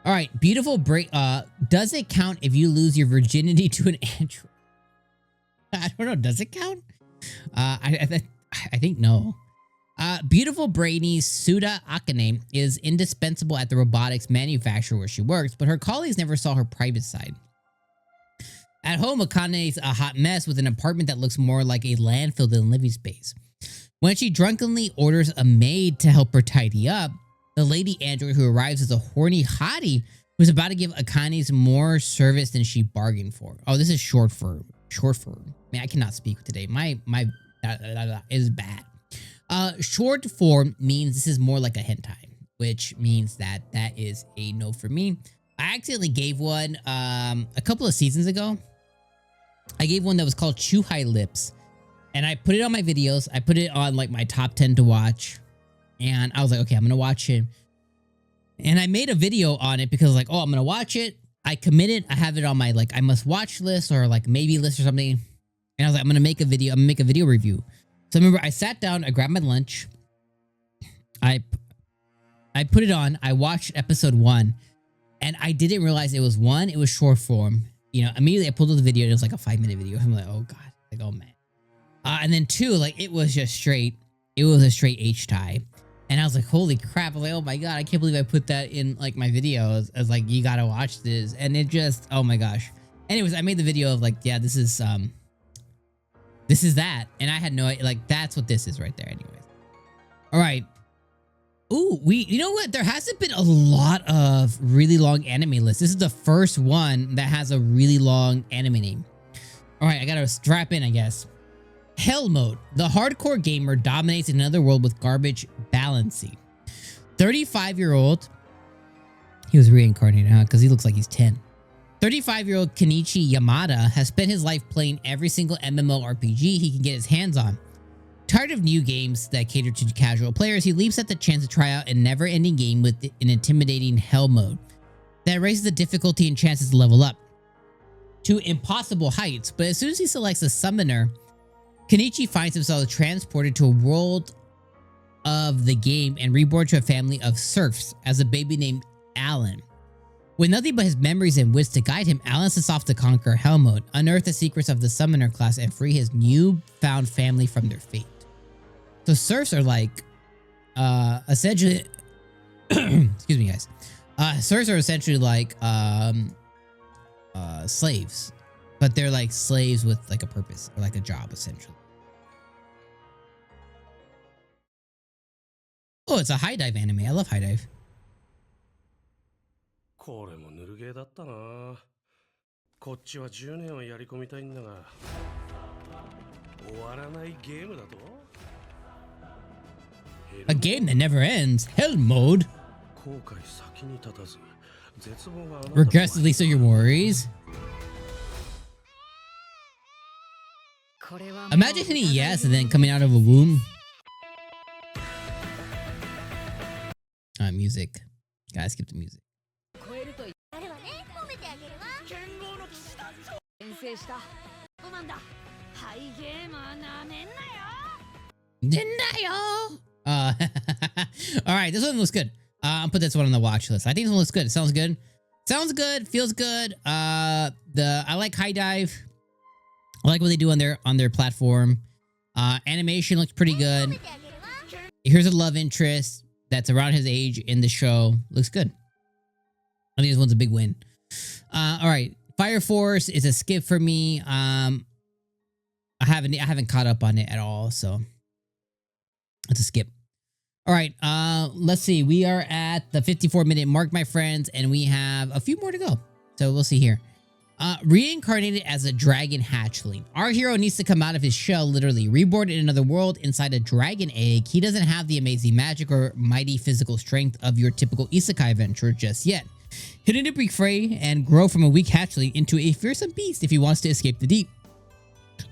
All right, beautiful break. Does it count if you lose your virginity to an android? I don't know. Does it count? I think no. Beautiful Brainy Suda Akane is indispensable at the robotics manufacturer where she works, but her colleagues never saw her private side. At home, Akane is a hot mess with an apartment that looks more like a landfill than living space. When she drunkenly orders a maid to help her tidy up, the lady android who arrives is a horny hottie who's about to give Akane's more service than she bargained for. Oh, this is short for. Man, I cannot speak today. My is bad. Short form means this is more like a hentai, which means that is a no for me. I accidentally gave one a couple of seasons ago. I gave one that was called 𝐜𝐻𝐽𝐻𝐿 Lips, and I put it on my videos. I put it on like my top 10 to watch, and I was like, okay, I'm gonna watch it. And I made a video on it because like, oh, I'm gonna watch it. I committed. I have it on my like I must watch list or like maybe list or something. And I was like, I'm gonna make a video. I'm gonna make a video review. So I remember I sat down, I grabbed my lunch, I put it on, I watched episode 1, and I didn't realize it was short form. You know, immediately I pulled up the video and it was like a 5-minute video. I'm like, oh God, like, oh man. And then 2, like it was a straight H-tie. And I was like, holy crap. I was like, oh my God, I can't believe I put that in like my videos as like, you gotta watch this. And it just, oh my gosh. Anyways, I made the video of like, yeah, this is that. And I had no idea, like that's what this is right there anyways. All right. Ooh, you know what? There hasn't been a lot of really long anime lists. This is the first one that has a really long anime name. All right, I gotta strap in, I guess. Hellmode. The hardcore gamer dominates another world with garbage balancing. 35-year-old. He was reincarnated, huh? Because he looks like he's 10. 35-year-old Kenichi Yamada has spent his life playing every single MMORPG he can get his hands on. Tired of new games that cater to casual players, he leaps at the chance to try out a never-ending game with an intimidating Hellmode that raises the difficulty and chances to level up to impossible heights. But as soon as he selects a summoner, Kenichi finds himself transported to a world of the game and reborn to a family of serfs as a baby named Alan. With nothing but his memories and wits to guide him, Alan sets off to conquer Hellmode, unearth the secrets of the summoner class, and free his newfound family from their fate. So serfs are like, essentially, excuse me guys. Serfs are essentially like, slaves. But they're like slaves with like a purpose or like a job essentially. Oh, it's a high dive anime. I love high dive. これもぬるゲーだったな。こっちは10年をやり込みたいんだが、終わらないゲームだと。A game that never ends. Hellmode. 後悔先に立たず、絶望があなた。Regressively so your worries. Imagine hitting yes and then coming out of a womb. Music. Gotta skip the music. Alright, this one looks good. I'll put this one on the watch list. I think this one looks good. It sounds good. Sounds good. Feels good. I like high dive. I like what they do on their platform. Animation looks pretty good. Here's a love interest that's around his age in the show. Looks good. I think this one's a big win. All right, Fire Force is a skip for me. I haven't caught up on it at all, so it's a skip. All right, let's see. We are at the 54-minute mark, my friends, and we have a few more to go. So we'll see here. Reincarnated as a dragon hatchling. Our hero needs to come out of his shell, literally. Reborn in another world inside a dragon egg, he doesn't have the amazing magic or mighty physical strength of your typical isekai adventurer just yet. He'll need to be free and grow from a weak hatchling into a fearsome beast if he wants to escape the deep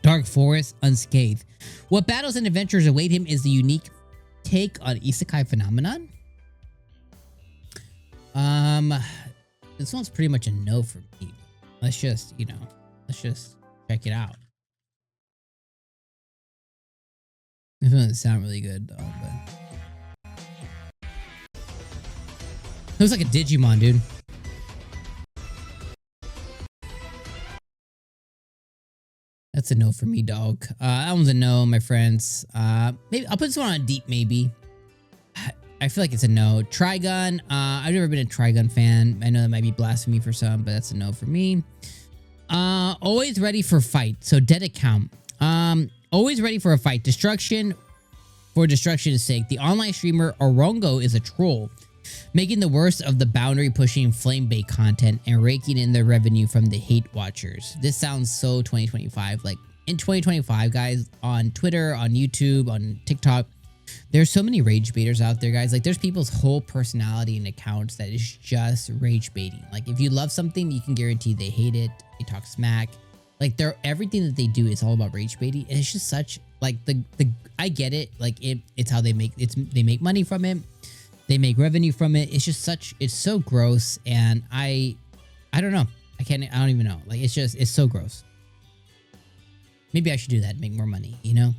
dark forest unscathed. What battles and adventures await him is the unique take on isekai phenomenon. This one's pretty much a no for me. Let's just, let's just check it out. This one doesn't sound really good though, but it looks like a Digimon, dude. That's a no for me, dog. That one's a no, my friends. Maybe I'll put this one on a deep maybe. I feel like it's a no. Trigun. I've never been a Trigun fan. I know that might be blasphemy for some, but that's a no for me. Always ready for fight. So dead account. Always ready for a fight. Destruction for destruction's sake. The online streamer Orongo is a troll, making the worst of the boundary-pushing flame bait content and raking in the revenue from the hate watchers. This sounds so 2025. Like in 2025, guys, on Twitter, on YouTube, on TikTok, there's so many rage baiters out there, guys. Like there's people's whole personality and accounts that is just rage baiting. Like if you love something, you can guarantee they hate it. They talk smack. Like everything that they do is all about rage baiting. And it's just such like I get it. Like it's how they make money from it. They make revenue from it. It's just it's so gross. And I don't know. I don't even know. Like it's so gross. Maybe I should do that and make more money, you know?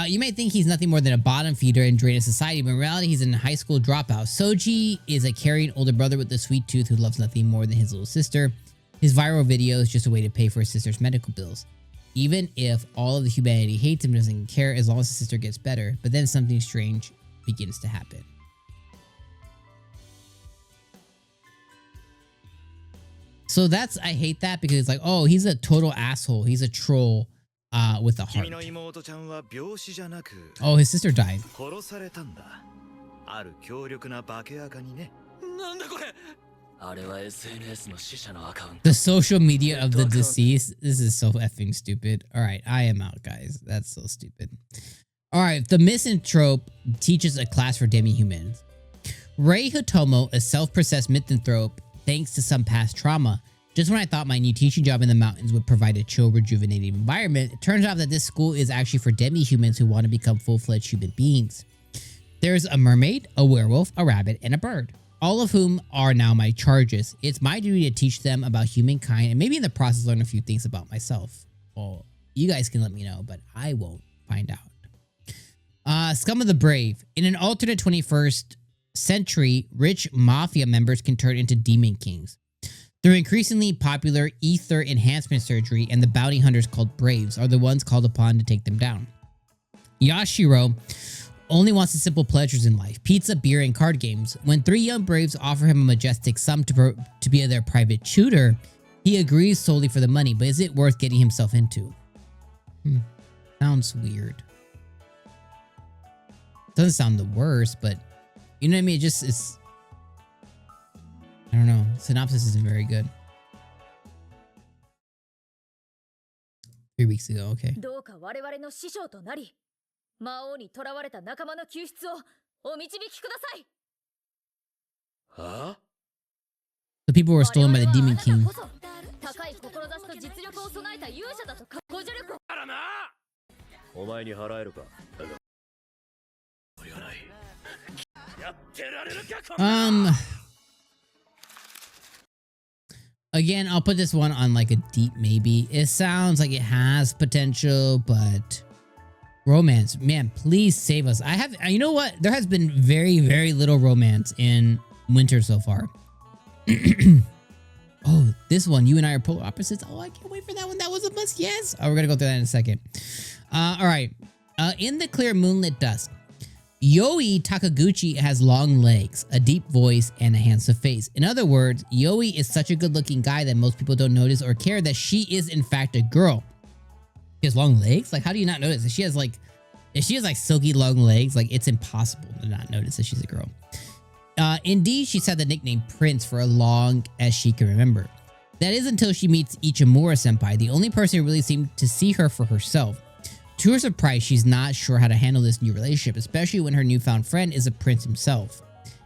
You might think he's nothing more than a bottom feeder and drain of society, but in reality, he's a high school dropout. Soji is a caring older brother with a sweet tooth who loves nothing more than his little sister. His viral video is just a way to pay for his sister's medical bills. Even if all of the humanity hates him and doesn't care as long as his sister gets better, but then something strange begins to happen. So I hate that because it's like, oh, he's a total asshole. He's a troll. With a heart. Oh, his sister died. The social media of the deceased. This is so effing stupid. Alright, I am out, guys. That's so stupid. Alright, the misanthrope teaches a class for demi-humans. Rei Hitomo, a self-processed misanthrope, thanks to some past trauma. Just when I thought my new teaching job in the mountains would provide a chill, rejuvenating environment, it turns out that this school is actually for demi-humans who want to become full-fledged human beings. There's a mermaid, a werewolf, a rabbit, and a bird, all of whom are now my charges. It's my duty to teach them about humankind and maybe in the process learn a few things about myself. Well, you guys can let me know, but I won't find out. Scum of the Brave. In an alternate 21st century, rich mafia members can turn into demon kings. Through increasingly popular ether enhancement surgery, and the bounty hunters called Braves are the ones called upon to take them down. Yashiro only wants the simple pleasures in life: pizza, beer, and card games. When three young Braves offer him a majestic sum to be their private tutor, he agrees solely for the money, but is it worth getting himself into? Sounds weird. Doesn't sound the worst, but you know what I mean? It's I don't know. Synopsis isn't very good. 3 weeks ago, okay. The people were stolen by the Demon King. Again, I'll put this one on like a deep maybe. It sounds like it has potential, but romance, man, please save us. You know what? There has been very, very little romance in winter so far. Oh, this one, you and I are polar opposites. Oh, I can't wait for that one. That was a must. Yes. Oh, we're gonna go through that in a second. All right. In the clear moonlit dusk, Yoi Takaguchi has long legs, a deep voice, and a handsome face. In other words, Yoi is such a good-looking guy that most people don't notice or care that she is in fact a girl. She has long legs? Like, how do you not notice? If she has like silky long legs, like it's impossible to not notice that she's a girl. Indeed, she's had the nickname Prince for as long as she can remember. That is until she meets Ichimura senpai, the only person who really seemed to see her for herself. To her surprise, she's not sure how to handle this new relationship, especially when her newfound friend is a prince himself,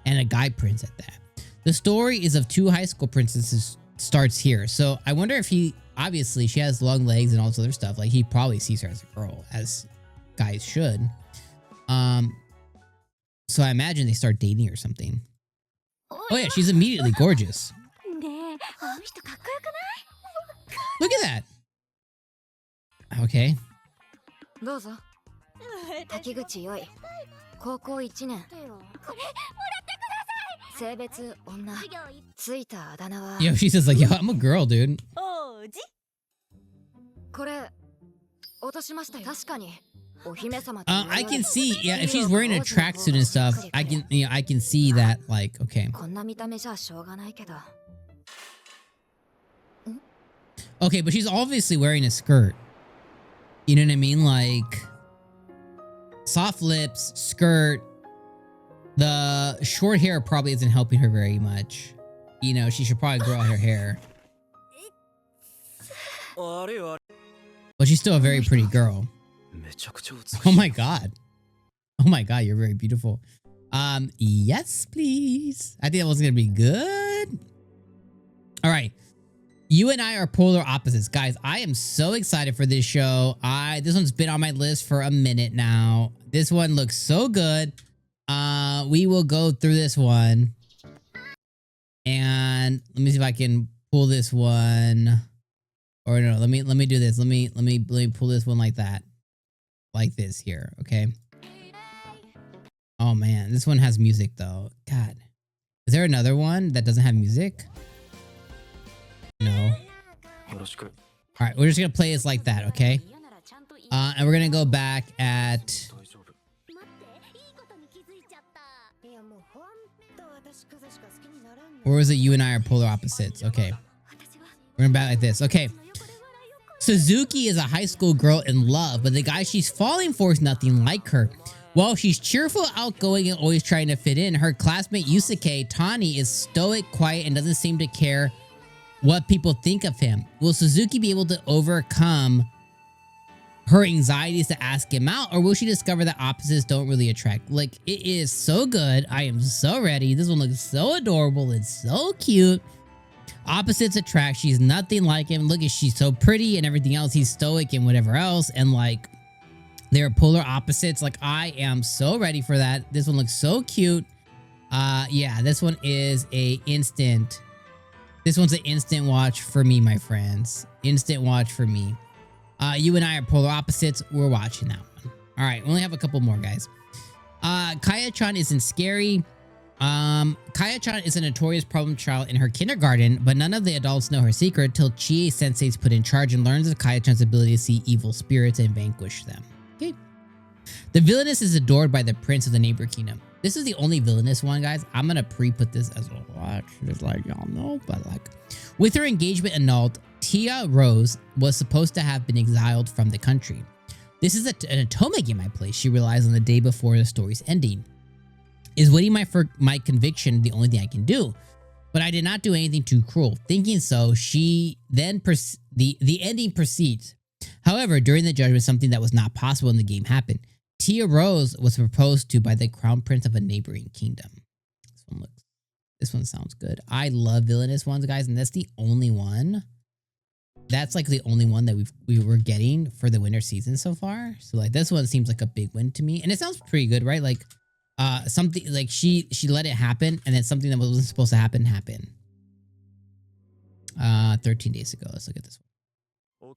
and a guy prince at that. The story is of two high school princesses starts here, so I wonder if obviously she has long legs and all this other stuff, like he probably sees her as a girl, as guys should. So I imagine they start dating or something. Oh yeah, she's immediately gorgeous. Look at that. Okay. どうぞ。滝口よい。高校1年。これもらってください。性別女。ついたあだ名は。Yo, she says like, yo, I'm a girl, dude. これ I can see, yeah, if she's wearing a tracksuit and stuff, I can see that, like, okay. Okay, but she's obviously wearing a skirt. You know what I mean? Like, soft lips, skirt. The short hair probably isn't helping her very much. You know, she should probably grow out her hair. But she's still a very pretty girl. Oh my god. Oh my god, you're very beautiful. Yes, please. I think that was gonna be good. All right. You and I are polar opposites. Guys, I am so excited for this show. This one's been on my list for a minute now. This one looks so good. We will go through this one. And let me see if I can pull this one. Or no, let me do this. Let me pull this one like that. Like this here, okay? Oh man, this one has music though. God. Is there another one that doesn't have music? No. Alright, we're just gonna play this like that, okay? And we're gonna go back at... Or is it you and I are polar opposites? Okay. We're gonna back like this. Okay. Suzuki is a high school girl in love, but the guy she's falling for is nothing like her. While she's cheerful, outgoing, and always trying to fit in, her classmate Yusuke, Tani, is stoic, quiet, and doesn't seem to care what people think of him. Will Suzuki be able to overcome her anxieties to ask him out, or will she discover that opposites don't really attract? Like, it is so good. I am so ready. This one looks so adorable. It's so cute. Opposites attract. She's nothing like him. Look at, she's so pretty and everything else. He's stoic and whatever else. And like, they're polar opposites. Like, I am so ready for that. This one looks so cute. Yeah, this one is a instant. This one's an instant watch for me, my friends. Instant watch for me. You and I are polar opposites. We're watching that one. All right, we only have a couple more, guys. Kaya-chan isn't scary. Kaya-chan is a notorious problem child in her kindergarten, but none of the adults know her secret till Chie-sensei's put in charge and learns of Kaya-chan's ability to see evil spirits and vanquish them. Okay. The Villainess is adored by the prince of the neighbor kingdom. This is the only Villainess one, guys. I'm gonna pre-put this as a watch, just like y'all know, but like... With her engagement annulled, Tia Rose was supposed to have been exiled from the country. This is an Otome game I played, she realized on the day before the story's ending. Is waiting my conviction the only thing I can do? But I did not do anything too cruel. Thinking so, she then the ending proceeds. However, during the judgment, something that was not possible in the game happened. Tia Rose was proposed to by the crown prince of a neighboring kingdom. This one sounds good. I love Villainous ones, guys, and that's the only one. That's like the only one that we were getting for the winter season so far. So like this one seems like a big win to me, and it sounds pretty good, right? Like something like she let it happen, and then something that wasn't supposed to happen happened. 13 days ago. Let's look at this one.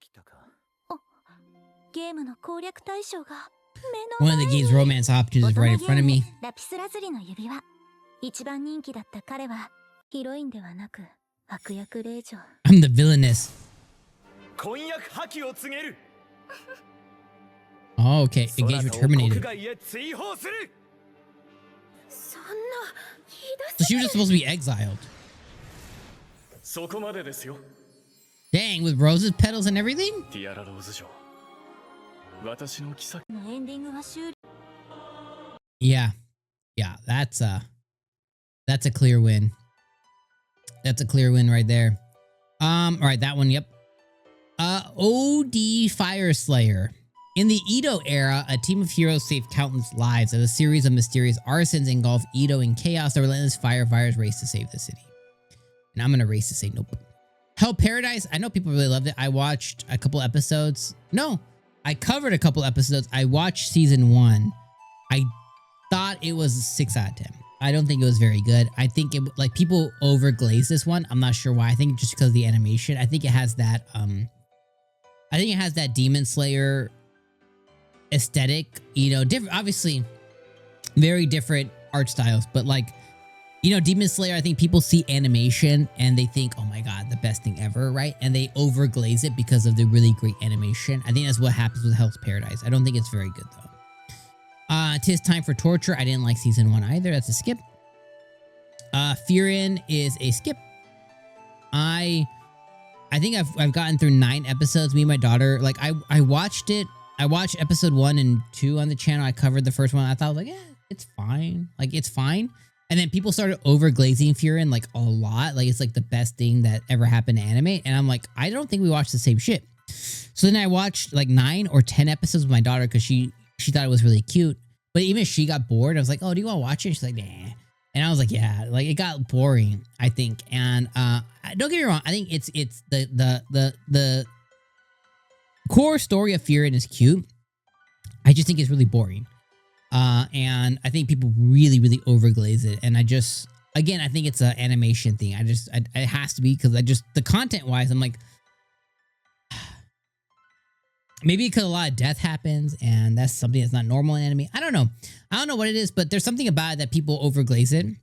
One of the game's romance opportunities is right in front of me. I'm the Villainess. Oh, okay. Engagement terminated. So she was just supposed to be exiled. Dang, with roses, petals, and everything? Yeah. Yeah, that's a clear win. That's a clear win right there. All right, that one, yep. OD Fire Slayer. In the Edo era, a team of heroes saved countless lives as a series of mysterious arsons engulfed Edo in chaos. The relentless firefighters raced to save the city. And I'm gonna race to say nope. Hell Paradise, I know people really loved it. I watched a couple episodes. No, I covered a couple episodes. I watched season 1. I thought it was a 6 out of 10. I don't think it was very good. I think it, like, people overglazed this one. I'm not sure why. I think just because of the animation. I think it has that I think it has that Demon Slayer aesthetic, you know, different, obviously very different art styles, but like, you know, Demon Slayer, I think people see animation and they think, oh my god, the best thing ever, right? And they overglaze it because of the really great animation. I think that's what happens with Hell's Paradise. I don't think it's very good though. 'Tis Time for Torture. I didn't like season 1 either. That's a skip. Fearin is a skip. I think I've gotten through 9 episodes. Me and my daughter, like I watched it. I watched episode 1 and 2 on the channel. I covered the first one. I thought like, it's fine. Like it's fine. And then people started overglazing Fearin like a lot. Like it's like the best thing that ever happened to anime. And I'm like, I don't think we watched the same shit. So then I watched like 9 or 10 episodes with my daughter because she thought it was really cute. But even she got bored. I was like, oh, do you want to watch it? She's like, nah. And I was like, yeah, like it got boring, I think. And don't get me wrong, I think it's the core story of Fearin is cute. I just think it's really boring. And I think people really, really overglaze it. And I just, again, I think it's an animation thing. It has to be because the content wise, I'm like, maybe because a lot of death happens and that's something that's not normal in anime. I don't know. I don't know what it is, but there's something about it that people overglaze it. And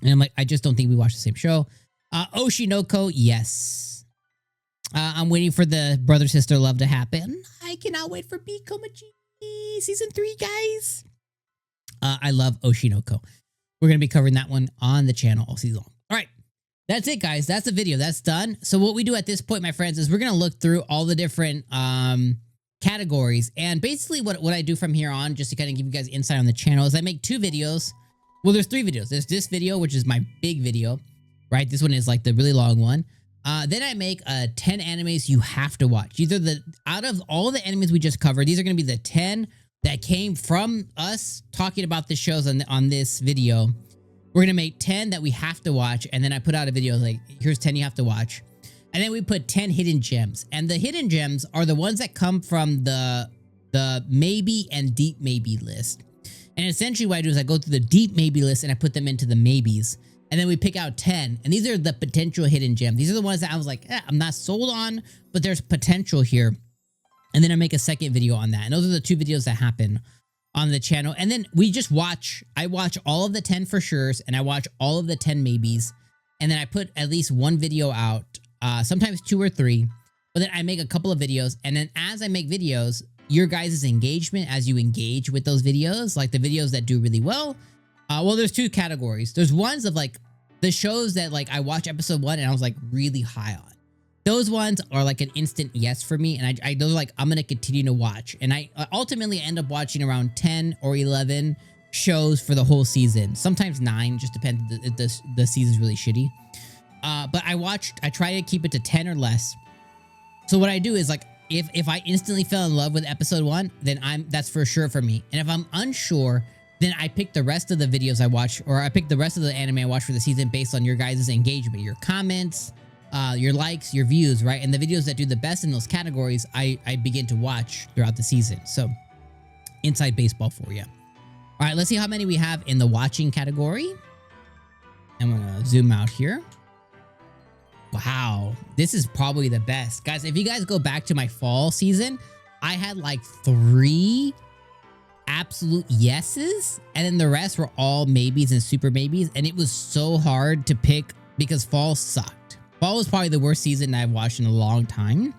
I'm like, I just don't think we watch the same show. Oshinoko, yes. I'm waiting for the brother-sister love to happen. I cannot wait for 𝐒𝐻𝐵𝐭 season 3, guys. I love Oshinoko. We're going to be covering that one on the channel all season long. All right. That's it, guys. That's the video. That's done. So what we do at this point, my friends, is we're going to look through all the different categories. And basically what I do from here on, just to kind of give you guys insight on the channel, is I make 2 videos. Well, there's 3 videos. There's this video, which is my big video, right? This one is like the really long one. Then I make 10 animes you have to watch. Out of all the animes we just covered, these are going to be the 10 that came from us talking about the shows on this video. We're going to make 10 that we have to watch. And then I put out a video like, here's 10 you have to watch. And then we put 10 hidden gems. And the hidden gems are the ones that come from the maybe and deep maybe list. And essentially what I do is I go through the deep maybe list and I put them into the maybes. And then we pick out 10. And these are the potential hidden gems. These are the ones that I was like, I'm not sold on, but there's potential here. And then I make a second video on that. And those are the 2 videos that happen on the channel. And then I watch all of the 10 for sures, and I watch all of the 10 maybes. And then I put at least 1 video out, sometimes 2 or 3. But then I make a couple of videos. And then as I make videos, your guys' engagement as you engage with those videos, like the videos that do really well. Well, there's 2 categories. There's ones of like the shows that like I watch episode 1 and I was like really high on. Those ones are like an instant yes for me. And those are like, I'm going to continue to watch. And I ultimately end up watching around 10 or 11 shows for the whole season. Sometimes 9, just depends if the season's really shitty. But I try to keep it to 10 or less. So what I do is like, if I instantly fell in love with episode 1, then that's for sure for me. And if I'm unsure, then I pick the rest of the videos I watch, or I pick the rest of the anime I watch for the season based on your guys' engagement, your comments, your likes, your views, right? And the videos that do the best in those categories, I begin to watch throughout the season. So, inside baseball for you. All right, let's see how many we have in the watching category. I'm gonna zoom out here. Wow, this is probably the best. Guys, if you guys go back to my fall season, I had like 3 absolute yeses, and then the rest were all maybes and super maybes, and it was so hard to pick because fall sucked. Fall was probably the worst season I've watched in a long time.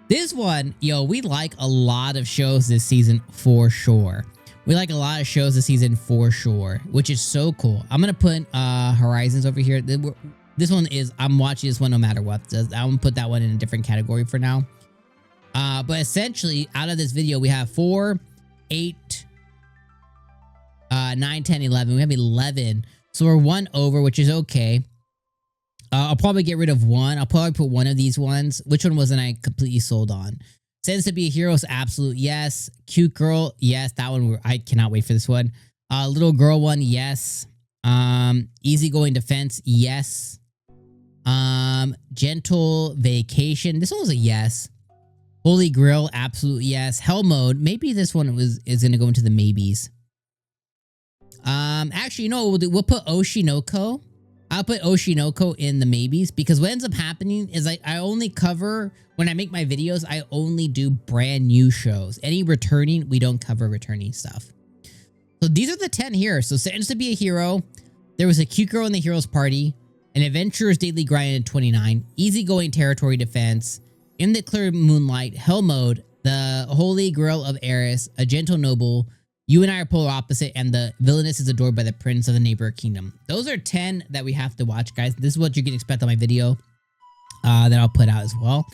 This one, yo, we like a lot of shows this season for sure. We like a lot of shows this season for sure, which is so cool. I'm going to put Horizons over here. This one is, I'm watching this one no matter what. I'm going to put that one in a different category for now. But essentially, out of this video, we have 4, 8, 9, 10, 11. We have 11. So we're 1 over, which is okay. I'll probably get rid of 1. I'll probably put 1 of these ones. Which one wasn't I completely sold on? Sends to be a Hero's absolute yes. Cute girl, yes. That one, I cannot wait for this one. Little girl one, yes. Easygoing defense, yes. Gentle vacation. This one was a yes. Holy Grail, absolute yes. Hellmode, maybe this one is gonna go into the maybes. Actually, you know what we'll do? We'll put Oshinoko. I'll put Oshinoko in the maybes because what ends up happening is I only cover, when I make my videos, I only do brand new shows. Any returning, we don't cover returning stuff. So these are the 10 here. So Sends to be a Hero. There was a cute girl in the Heroes Party. An Adventurer's Daily Grind at 29, Easygoing Territory Defense, In the Clear Moonlight, Hellmode, The Holy Grail of Eris, A Gentle Noble, You and I Are Polar Opposite, and the Villainess is Adored by the Prince of the Neighbor Kingdom. Those are 10 that we have to watch, guys. This is what you can expect on my video that I'll put out as well.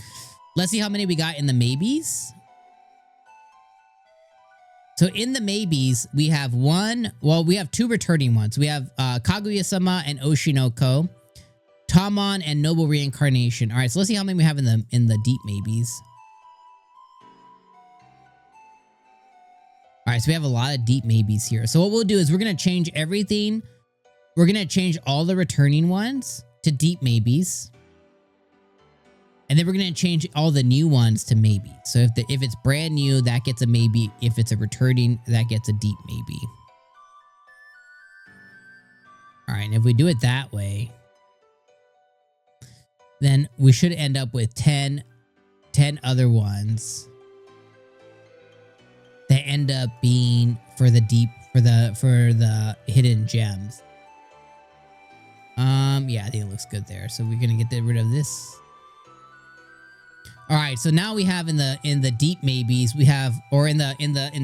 Let's see how many we got in the maybes. So in the maybes, we have we have 2 returning ones. We have Kaguya-sama and Oshinoko, Timon and Noble Reincarnation. All right, so let's see how many we have in the deep maybes. All right, so we have a lot of deep maybes here. So what we'll do is we're going to change everything. We're going to change all the returning ones to deep maybes. And then we're going to change all the new ones to maybe. So if it's brand new, that gets a maybe. If it's a returning, that gets a deep maybe. All right, and if we do it that way, then we should end up with 10 other ones that end up being for the deep, for the hidden gems. Yeah, I think it looks good there. So we're going to get rid of this. All right, so now we have in the deep maybes, we have, or in the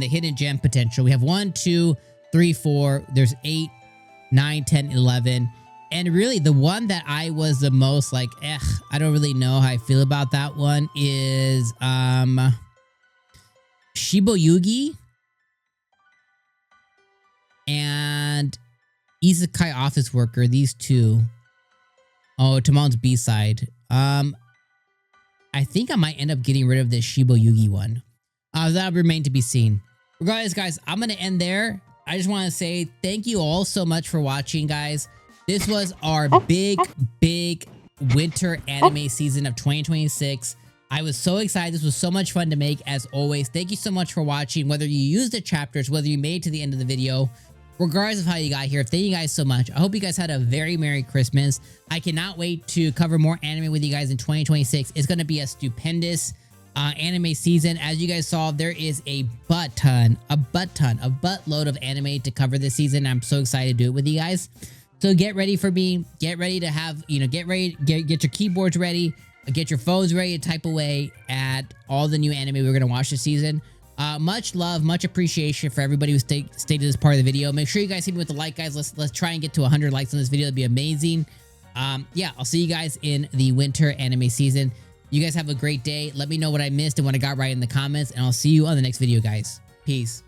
hidden gem potential, we have 1, 2, 3, 4. There's 8, 9, 10, 11. And really the one that I was the most like, I don't really know how I feel about that one is 𝐒𝐿𝐴 and Isekai Office Worker, these 2. Oh, Timon's B-side. I think I might end up getting rid of this 𝐒𝐿𝐴 one. That'll remain to be seen. Regardless, guys, I'm going to end there. I just want to say thank you all so much for watching, guys. This was our big winter anime season of 2026. I was so excited. This was so much fun to make, as always. Thank you so much for watching. Whether you used the chapters, whether you made it to the end of the video, regardless of how you got here, thank you guys so much. I hope you guys had a very Merry Christmas. I cannot wait to cover more anime with you guys in 2026. It's going to be a stupendous anime season. As you guys saw, there is a buttload of anime to cover this season. I'm so excited to do it with you guys. So get ready for me. Get ready to have, get your keyboards ready. Get your phones ready to type away at all the new anime we're going to watch this season. Much love, much appreciation for everybody who stayed to this part of the video. Make sure you guys hit me with the like, guys. Let's try and get to 100 likes on this video. That'd be amazing. Yeah, I'll see you guys in the winter anime season. You guys have a great day. Let me know what I missed and what I got right in the comments, and I'll see you on the next video, guys. Peace.